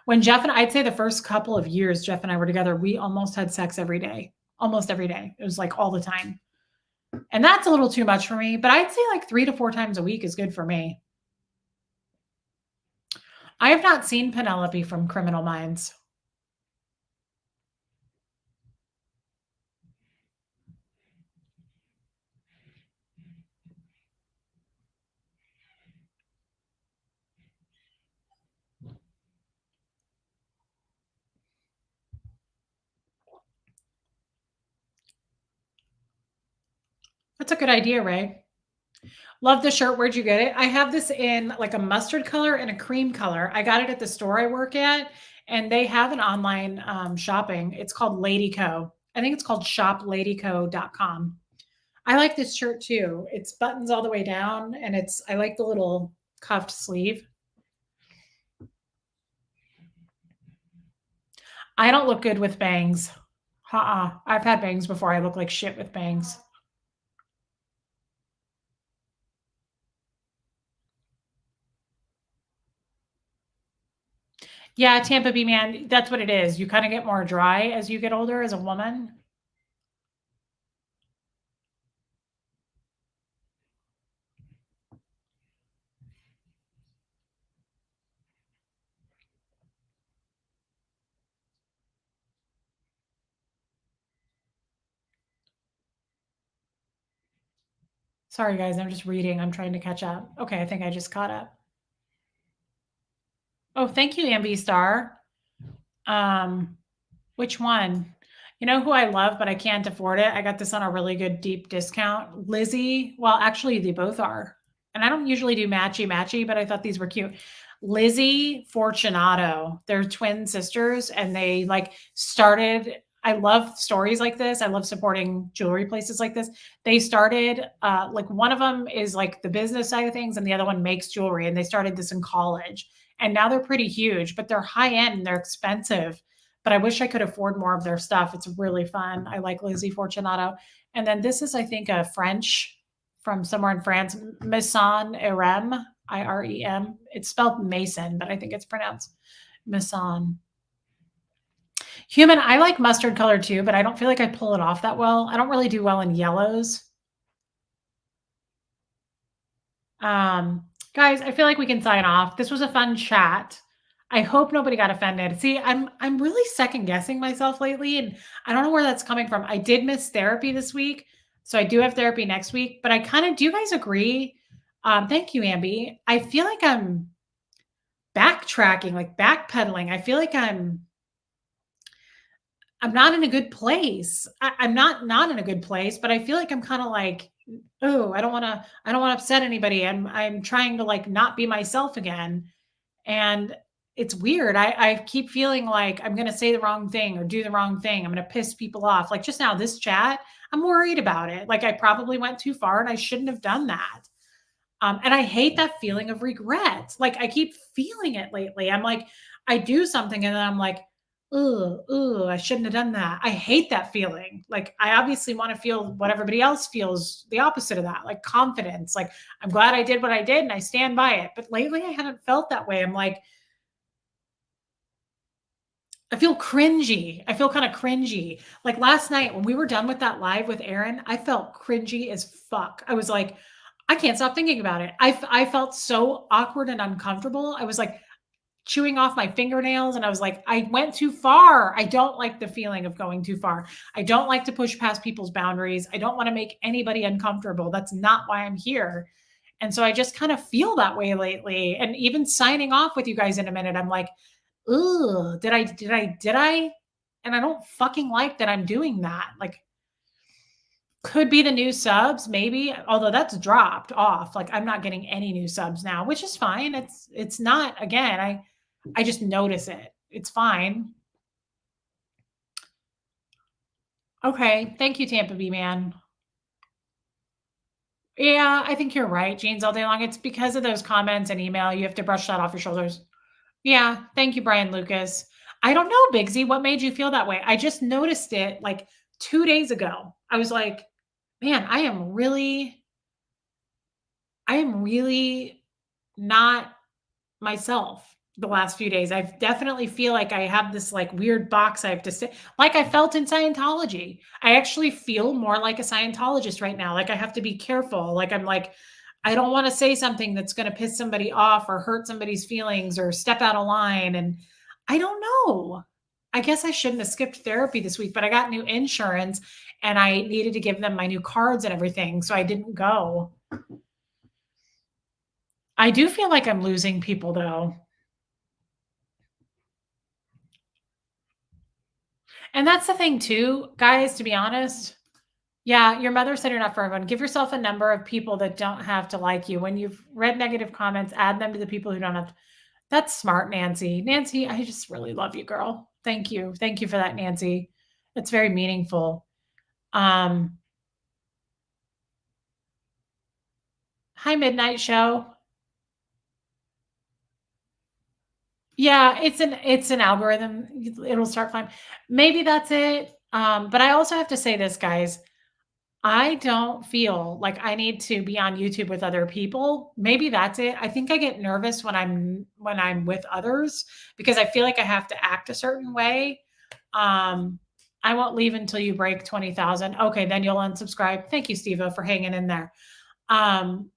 I'd say the first couple of years Jeff and I were together, we almost had sex every day, almost every day. It was like all the time. And that's a little too much for me, but I'd say like 3 to 4 times a week is good for me. I have not seen Penelope from Criminal Minds. That's a good idea, Ray. Love the shirt. Where'd you get it? I have this in like a mustard color and a cream color. I got it at the store I work at, and they have an online shopping. It's called Ladyco. I think it's called shopladyco.com. I like this shirt too. It's buttons all the way down, and I like the little cuffed sleeve. I don't look good with bangs. I've had bangs before. I look like shit with bangs. Yeah, Tampa Bay man, that's what it is. You kind of get more dry as you get older as a woman. Sorry, guys, I'm just reading. I'm trying to catch up. Okay, I think I just caught up. Oh, thank you, Ambi Star. Um, which one? You know who I love, but I can't afford it? I got this on a really good deep discount. Lizzie. Well, actually, they both are. And I don't usually do matchy matchy, but I thought these were cute. Lizzie Fortunato. They're twin sisters, and they like started. I love stories like this. I love supporting jewelry places like this. They started like one of them is like the business side of things, and the other one makes jewelry. And they started this in college, and now they're pretty huge, but they're high end and they're expensive. But I wish I could afford more of their stuff. It's really fun. I like Lizzie Fortunato. And then this is, I think, a French from somewhere in France, Maison Irem, IREM. It's spelled Mason, but I think it's pronounced Maison. Human, I like mustard color too, but I don't feel like I pull it off that well. I don't really do well in yellows. Guys, I feel like we can sign off. This was a fun chat. I hope nobody got offended. See, I'm really second guessing myself lately, and I don't know where that's coming from. I did miss therapy this week, so I do have therapy next week. But I kind of do. You guys agree? Thank you, Ambi. I feel like I'm backtracking, like backpedaling. I feel like I'm not in a good place. I'm not in a good place, but I feel like I'm kind of like, oh, I don't want to upset anybody. I'm trying to like not be myself again. And it's weird. I keep feeling like I'm going to say the wrong thing or do the wrong thing. I'm going to piss people off. Like just now, this chat, I'm worried about it. Like I probably went too far and I shouldn't have done that. And I hate that feeling of regret. Like I keep feeling it lately. I'm like, I do something and then I'm like, I shouldn't have done that. I hate that feeling. Like I obviously want to feel what everybody else feels, the opposite of that, like confidence. Like I'm glad I did what I did and I stand by it. But lately I haven't felt that way. I'm like, I feel cringy. I feel kind of cringy. Like last night when we were done with that live with Aaron, I felt cringy as fuck. I was like, I can't stop thinking about it. I felt so awkward and uncomfortable. I was like, chewing off my fingernails. And I was like, I went too far. I don't like the feeling of going too far. I don't like to push past people's boundaries. I don't want to make anybody uncomfortable. That's not why I'm here. And so I just kind of feel that way lately. And even signing off with you guys in a minute, I'm like, "Ugh, did I?" And I don't fucking like that I'm doing that. Like, could be the new subs, maybe, although that's dropped off. Like, I'm not getting any new subs now, which is fine. It's not, again, I just notice it. It's fine. Okay. Thank you, Tampa B man. Yeah, I think you're right. Jeans all day long. It's because of those comments and email. You have to brush that off your shoulders. Yeah. Thank you, Brian Lucas. I don't know, Bigsy, what made you feel that way? I just noticed it like 2 days ago. I was like, man, I am really not myself the last few days. I definitely feel like I have this like weird box I have to sit like I felt in Scientology. I actually feel more like a Scientologist right now. Like I have to be careful. Like I'm like, I don't want to say something that's going to piss somebody off or hurt somebody's feelings or step out of line. And I don't know. I guess I shouldn't have skipped therapy this week, but I got new insurance and I needed to give them my new cards and everything. So I didn't go. I do feel like I'm losing people though. And that's the thing too, guys, to be honest. Yeah, your mother said you're not for everyone. Give yourself a number of people that don't have to like you. When you've read negative comments, add them to the people who don't have to. That's smart, Nancy. Nancy, I just really love you, girl. Thank you. Thank you for that, Nancy. It's very meaningful. Um, Hi, Midnight Show. Yeah, it's an algorithm. It'll start fine. Maybe that's it. But I also have to say this, guys. I don't feel like I need to be on YouTube with other people. Maybe that's it. I think I get nervous when I'm with others because I feel like I have to act a certain way. Um, I won't leave until you break 20,000. Okay, then you'll unsubscribe. Thank you, Steve-O, for hanging in there. Um,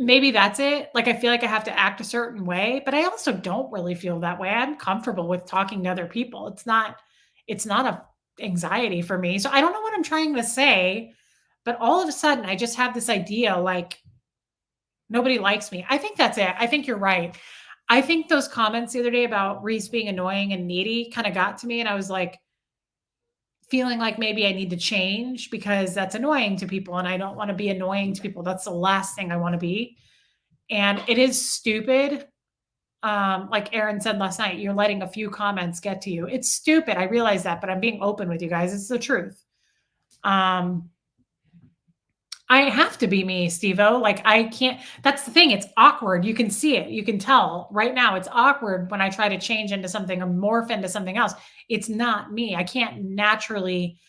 Maybe that's it. Like, I feel like I have to act a certain way, but I also don't really feel that way. I'm comfortable with talking to other people. It's not a anxiety for me. So I don't know what I'm trying to say, but all of a sudden I just have this idea like nobody likes me. I think that's it. I think you're right. I think those comments the other day about Reese being annoying and needy kind of got to me and I was like feeling like maybe I need to change because that's annoying to people and I don't want to be annoying to people. That's the last thing I want to be. And it is stupid. Like Aaron said last night, you're letting a few comments get to you. It's stupid. I realize that, but I'm being open with you guys. It's the truth. Um, I have to be me, Steve-O. Like I can't, that's the thing. It's awkward. You can see it. You can tell right now it's awkward when I try to change into something or morph into something else. It's not me. I can't naturally,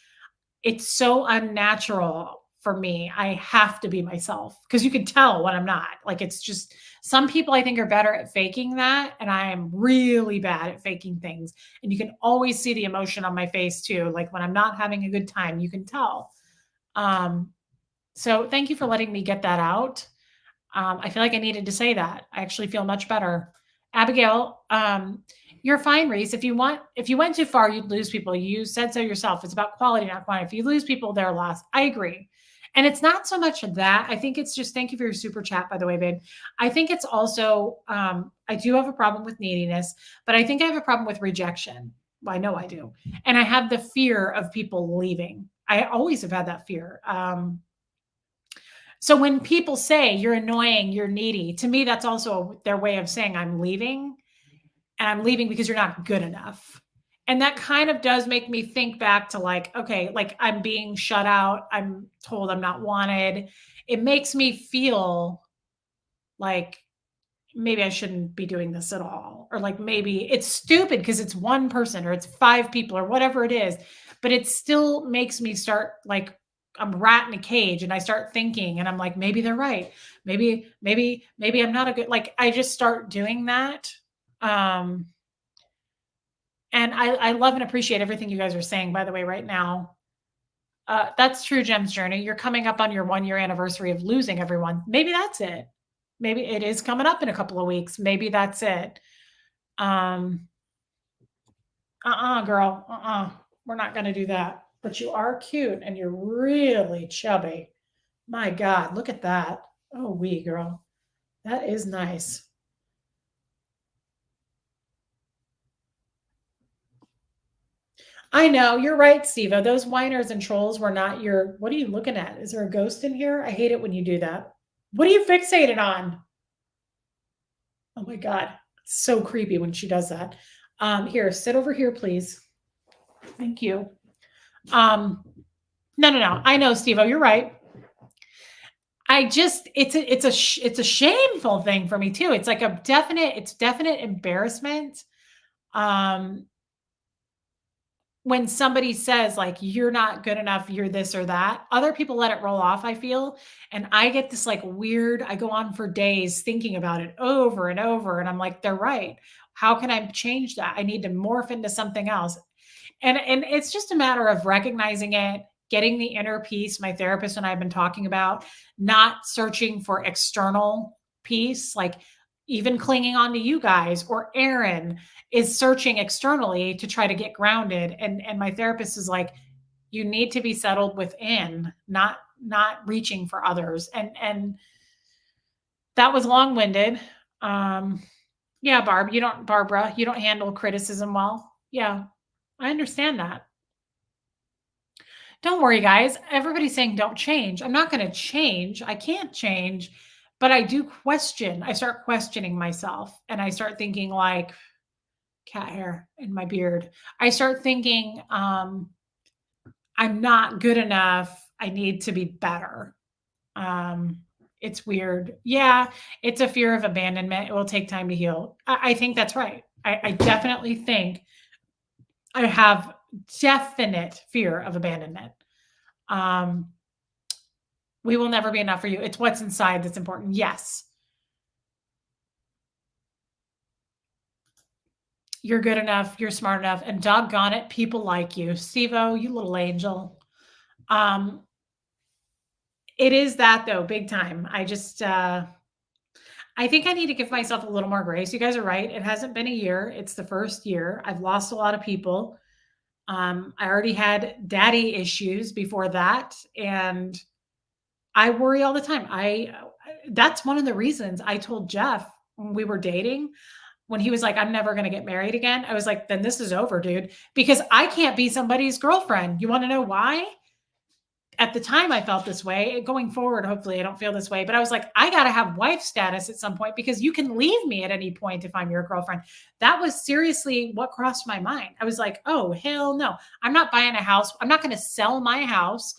it's so unnatural for me. I have to be myself because you can tell when I'm not. Like it's just some people I think are better at faking that. And I am really bad at faking things. And you can always see the emotion on my face too. Like when I'm not having a good time, you can tell. Um, so thank you for letting me get that out. I feel like I needed to say that. I actually feel much better. Abigail, you're fine, Reese. If you went too far, you'd lose people. You said so yourself. It's about quality, not quantity. If you lose people, they're lost. I agree. And it's not so much that. I think it's just thank you for your super chat, by the way, babe. I think it's also I do have a problem with neediness, but I think I have a problem with rejection. Well, I know I do. And I have the fear of people leaving. I always have had that fear. So when people say you're annoying, you're needy, to me, that's also their way of saying I'm leaving and I'm leaving because you're not good enough. And that kind of does make me think back to like, okay, like I'm being shut out. I'm told I'm not wanted. It makes me feel like maybe I shouldn't be doing this at all. Or like maybe it's stupid because it's one person or it's five people or whatever it is. But it still makes me start like I'm a rat in a cage and I start thinking and I'm like, maybe they're right. Maybe I'm not a good like I just start doing that. Um and I love and appreciate everything you guys are saying, by the way, right now. That's true, Jem's Journey. You're coming up on your 1 year anniversary of losing everyone. Maybe that's it. Maybe it is coming up in a couple of weeks. Maybe that's it. Um, girl. We're not gonna do that. But you are cute and you're really chubby. My God, look at that. Oh, wee girl. That is nice. I know, you're right, Steva. Those whiners and trolls were not your what are you looking at? Is there a ghost in here? I hate it when you do that. What are you fixated on? Oh my God. It's so creepy when she does that. Here, sit over here, please. Thank you. Um, no. I know, Steve. You're right. I just it's a shameful thing for me too. It's like it's definite embarrassment. Um, when somebody says like you're not good enough, you're this or that, other people let it roll off, I feel. And I get this like weird, I go on for days thinking about it over and over. And I'm like, they're right. How can I change that? I need to morph into something else. And it's just a matter of recognizing it, getting the inner peace my therapist and I have been talking about, not searching for external peace, like even clinging on to you guys or Aaron is searching externally to try to get grounded. And my therapist is like, you need to be settled within, not reaching for others. And that was long-winded. Yeah, Barbara, you don't handle criticism well. Yeah, I understand that. Don't worry, guys. Everybody's saying don't change. I'm not going to change. I can't change, but I do question. I start questioning myself and I start thinking like cat hair in my beard. I start thinking I'm not good enough. I need to be better. Um, it's weird. Yeah, it's a fear of abandonment. It will take time to heal. I think that's right. I definitely think I have definite fear of abandonment. Um, we will never be enough for you. It's what's inside that's important. Yes. You're good enough. You're smart enough. And doggone it, people like you. Stevo, you little angel. Um, it is that though, big time. I think I need to give myself a little more grace. You guys are right. It hasn't been a year. It's the first year. I've lost a lot of people. I already had daddy issues before that. And I worry all the time. That's one of the reasons I told Jeff when we were dating, when he was like, I'm never going to get married again. I was like, then this is over, dude, because I can't be somebody's girlfriend. You want to know why? At the time I felt this way. Going forward, hopefully I don't feel this way, but I was like, I got to have wife status at some point because you can leave me at any point if I'm your girlfriend. That was seriously what crossed my mind. I was like, oh, hell no. I'm not buying a house. I'm not going to sell my house,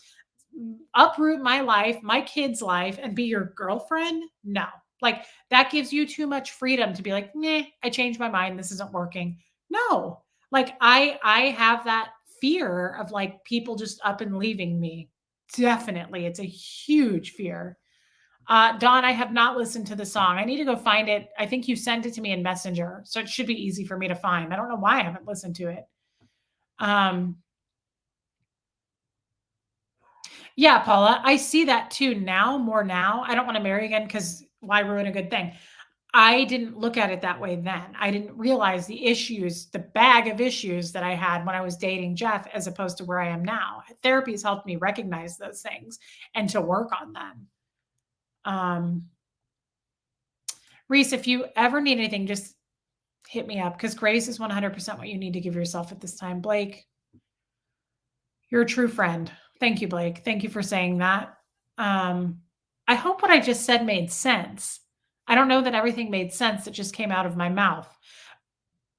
uproot my life, my kid's life, and be your girlfriend. No. Like that gives you too much freedom to be like, nah, I changed my mind. This isn't working. No. Like I have that fear of like people just up and leaving me. Definitely. It's a huge fear. Dawn, I have not listened to the song. I need to go find it. I think you sent it to me in Messenger, so it should be easy for me to find. I don't know why I haven't listened to it. Um, yeah, Paula, I see that too now, more now. I don't want to marry again because why ruin a good thing? I didn't look at it that way then. I didn't realize the issues, the bag of issues that I had when I was dating Jeff, as opposed to where I am now. Therapy has helped me recognize those things and to work on them. Um, Reese, if you ever need anything, just hit me up because grace is 100% what you need to give yourself at this time. Blake, you're a true friend. Thank you, Blake. Thank you for saying that. I hope what I just said made sense. I don't know that everything made sense that just came out of my mouth,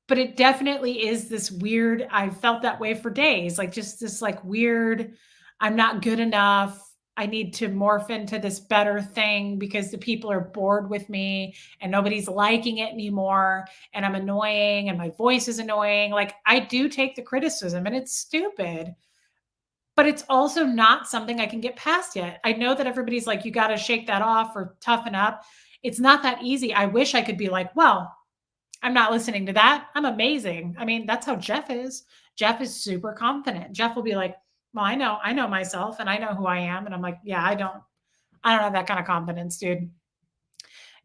but it definitely is this weird. I felt that way for days, like just this like weird, I'm not good enough. I need to morph into this better thing because the people are bored with me and nobody's liking it anymore. And I'm annoying and my voice is annoying. Like I do take the criticism and it's stupid, but it's also not something I can get past yet. I know that everybody's like, you got to shake that off or toughen up. It's not that easy. I wish I could be like, well, I'm not listening to that. I'm amazing. I mean, that's how Jeff is. Jeff is super confident. Jeff will be like, well, I know myself and I know who I am. And I'm like, yeah, I don't have that kind of confidence, dude.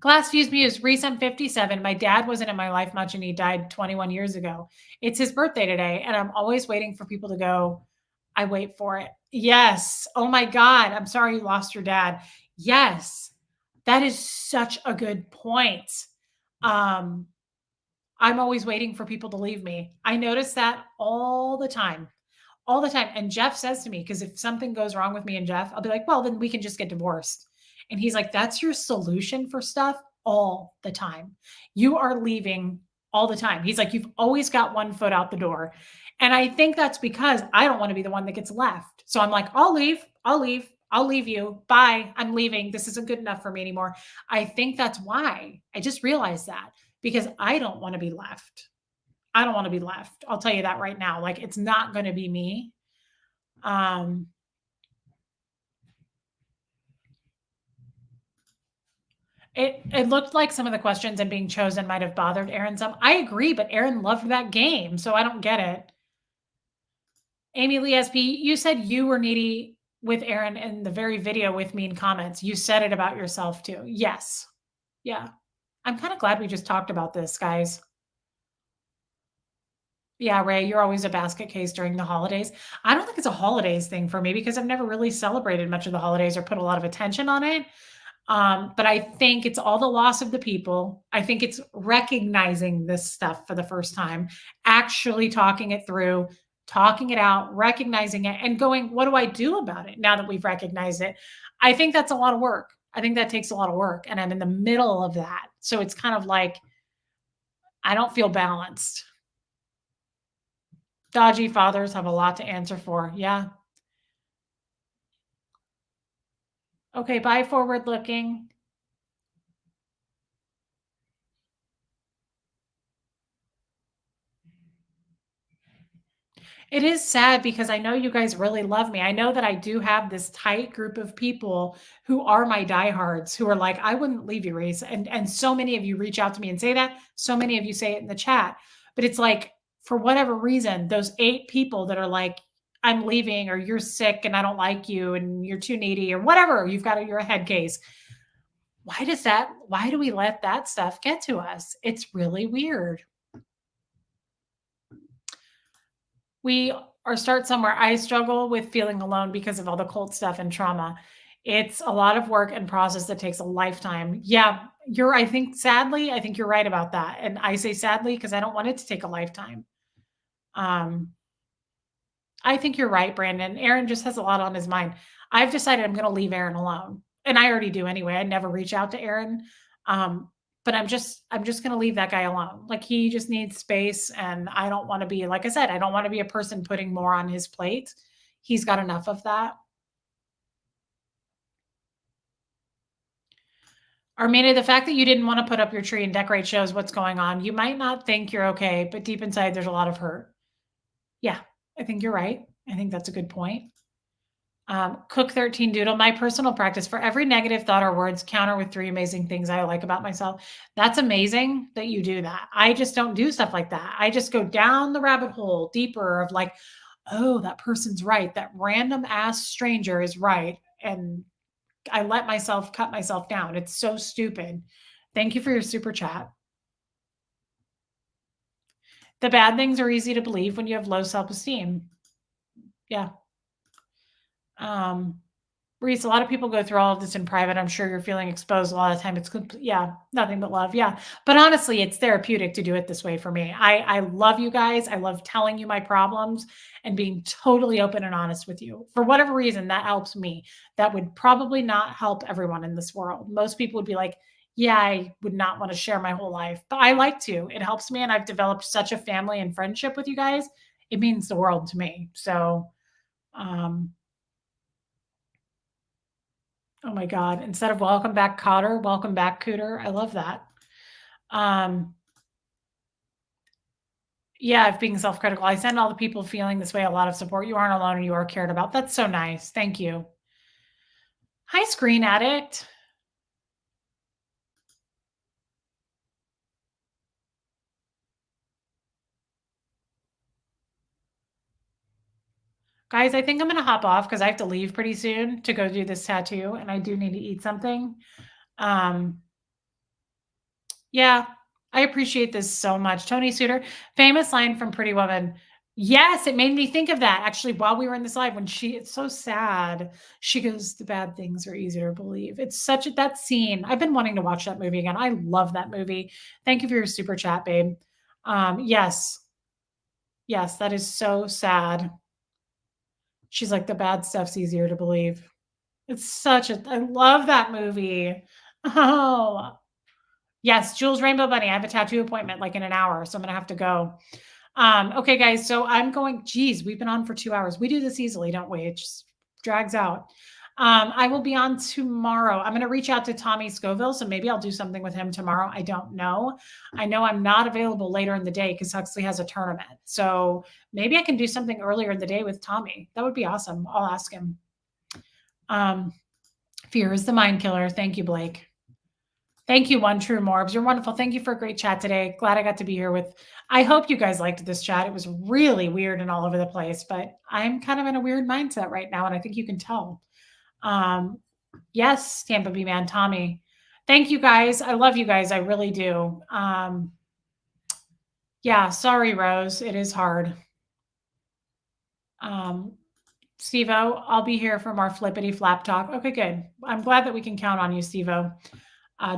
Glass Fuse Muse, recent 57. My dad wasn't in my life much and he died 21 years ago. It's his birthday today, and I'm always waiting for people to go, I wait for it. Yes. Oh my God. I'm sorry you lost your dad. Yes. That is such a good point. Um, I'm always waiting for people to leave me. I notice that all the time. And Jeff says to me, because if something goes wrong with me and Jeff, I'll be like, well, then we can just get divorced. And he's like, that's your solution for stuff all the time. You are leaving all the time. He's like, you've always got one foot out the door. And I think that's because I don't want to be the one that gets left. So I'm like, I'll leave. I'll leave. I'll leave you. Bye. I'm leaving. This isn't good enough for me anymore. I think that's why. I just realized that because I don't want to be left. I don't want to be left. I'll tell you that right now. Like it's not going to be me. Um it looked like some of the questions and being chosen might have bothered Aaron some. I agree, but Aaron loved that game, so I don't get it. Amy Lee SP, you said you were needy with Aaron in the very video with mean comments. You said it about yourself too. Yes. Yeah. I'm kind of glad we just talked about this, guys. Yeah, Ray, you're always a basket case during the holidays. I don't think it's a holidays thing for me because I've never really celebrated much of the holidays or put a lot of attention on it. But I think it's all the loss of the people. I think it's recognizing this stuff for the first time, actually talking it through, talking it out, recognizing it, and going, what do I do about it now that we've recognized it? I think that's a lot of work. I think that takes a lot of work. And I'm in the middle of that. So it's kind of like, I don't feel balanced. Dodgy fathers have a lot to answer for. Yeah. Okay. Bye, forward looking. It is sad because I know you guys really love me. I know that I do have this tight group of people who are my diehards who are like, I wouldn't leave you, Reese. And so many of you reach out to me and say that. So many of you say it in the chat. But it's like, for whatever reason, those 8 people that are like, I'm leaving, or you're sick and I don't like you and you're too needy, or whatever, you're a head case. Why do we let that stuff get to us? It's really weird. We or start somewhere. I struggle with feeling alone because of all the cult stuff and trauma. It's a lot of work and process that takes a lifetime. Yeah, I think sadly, I think you're right about that. And I say sadly because I don't want it to take a lifetime. Um, I think you're right, Brandon. Aaron just has a lot on his mind. I've decided I'm going to leave Aaron alone, and I already do anyway. I never reach out to Aaron, um, but I'm just going to leave that guy alone. Like he just needs space, and I don't want to be like I said. I don't want to be a person putting more on his plate. He's got enough of that. Armenia, the fact that you didn't want to put up your tree and decorate shows what's going on. You might not think you're okay, but deep inside, there's a lot of hurt. Yeah, I think you're right. I think that's a good point. Cook 13 Doodle, my personal practice for every negative thought or words, counter with 3 amazing things I like about myself. That's amazing that you do that. I just don't do stuff like that. I just go down the rabbit hole deeper of like, oh, that person's right. That random ass stranger is right. And I let myself cut myself down. It's so stupid. Thank you for your super chat. The bad things are easy to believe when you have low self esteem. Yeah. Um, Reese, a lot of people go through all of this in private. I'm sure you're feeling exposed a lot of the time. Yeah, nothing but love. Yeah. But honestly, it's therapeutic to do it this way for me. I love you guys. I love telling you my problems and being totally open and honest with you. For whatever reason, that helps me. That would probably not help everyone in this world. Most people would be like, yeah, I would not want to share my whole life, but I like to. It helps me. And I've developed such a family and friendship with you guys. It means the world to me. So, oh my god, instead of welcome back Cotter, welcome back Cooter. I love that. Um, yeah, of being self-critical. I send all the people feeling this way a lot of support. You aren't alone and you are cared about. That's so nice. Thank you. Hi, Screen Addict. Guys, I think I'm gonna hop off because I have to leave pretty soon to go do this tattoo, and I do need to eat something. Um, Yeah, I appreciate this so much. Tony Suter, famous line from Pretty Woman. Yes, it made me think of that actually while we were in this live when it's so sad. She goes, "The bad things are easier to believe." It's such a that scene. I've been wanting to watch that movie again. I love that movie. Thank you for your super chat, babe. Yes, yes, that is so sad. She's like, "The bad stuff's easier to believe." It's such a I love that movie. Oh, yes, Jules Rainbow Bunny. I have a tattoo appointment like in an hour, so I'm gonna have to go. Okay, guys, so I'm going, geez, we've been on for 2 hours. We do this easily, don't we? It just drags out. I will be on tomorrow. I'm going to reach out to Tommy Scoville, so maybe I'll do something with him tomorrow. I don't know. I know I'm not available later in the day because Huxley has a tournament. So maybe I can do something earlier in the day with Tommy. That would be awesome. I'll ask him. Um, Fear is the mind killer. Thank you, Blake. Thank you, One True Morbs. You're wonderful. Thank you for a great chat today. Glad I got to be here with. I hope you guys liked this chat. It was really weird and all over the place, but I'm kind of in a weird mindset right now, and I think you can tell. Um, yes, Tampa B man, Tommy. Thank you guys. I love you guys. I really do. Yeah, sorry, Rose. It is hard. Steve-O, I'll be here for more flippity flap talk. Okay, good. I'm glad that we can count on you, Steve-O.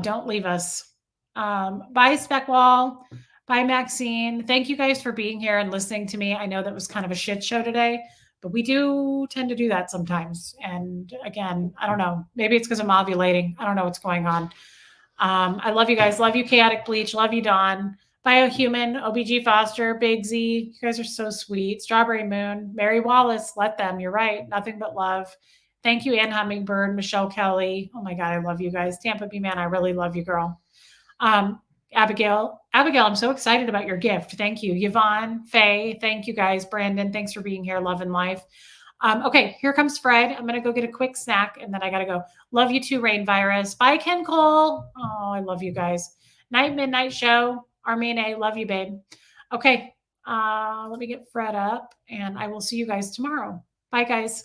Don't leave us. Bye, Speckwall. Bye, Maxine. Thank you guys for being here and listening to me. I know that was kind of a shit show today, but we do tend to do that sometimes. And again, I don't know. Maybe it's because I'm ovulating. I don't know what's going on. I love you guys. Love you, Chaotic Bleach. Love you, Dawn. Biohuman, OBG Foster, Big Z. You guys are so sweet. Strawberry Moon, Mary Wallace. Let them. You're right. Nothing but love. Thank you, Ann Hummingbird, Michelle Kelly. Oh my God, I love you guys. Tampa B man, I really love you, girl. Abigail, I'm so excited about your gift. Thank you. Yvonne, Faye, thank you guys. Brandon, thanks for being here. Love and life. Okay, here comes Fred. I'm going to go get a quick snack and then I got to go. Love you too, Rain Virus. Bye, Ken Cole. Oh, I love you guys. Night Midnight Show. Armine, love you, babe. Okay, let me get Fred up and I will see you guys tomorrow. Bye, guys.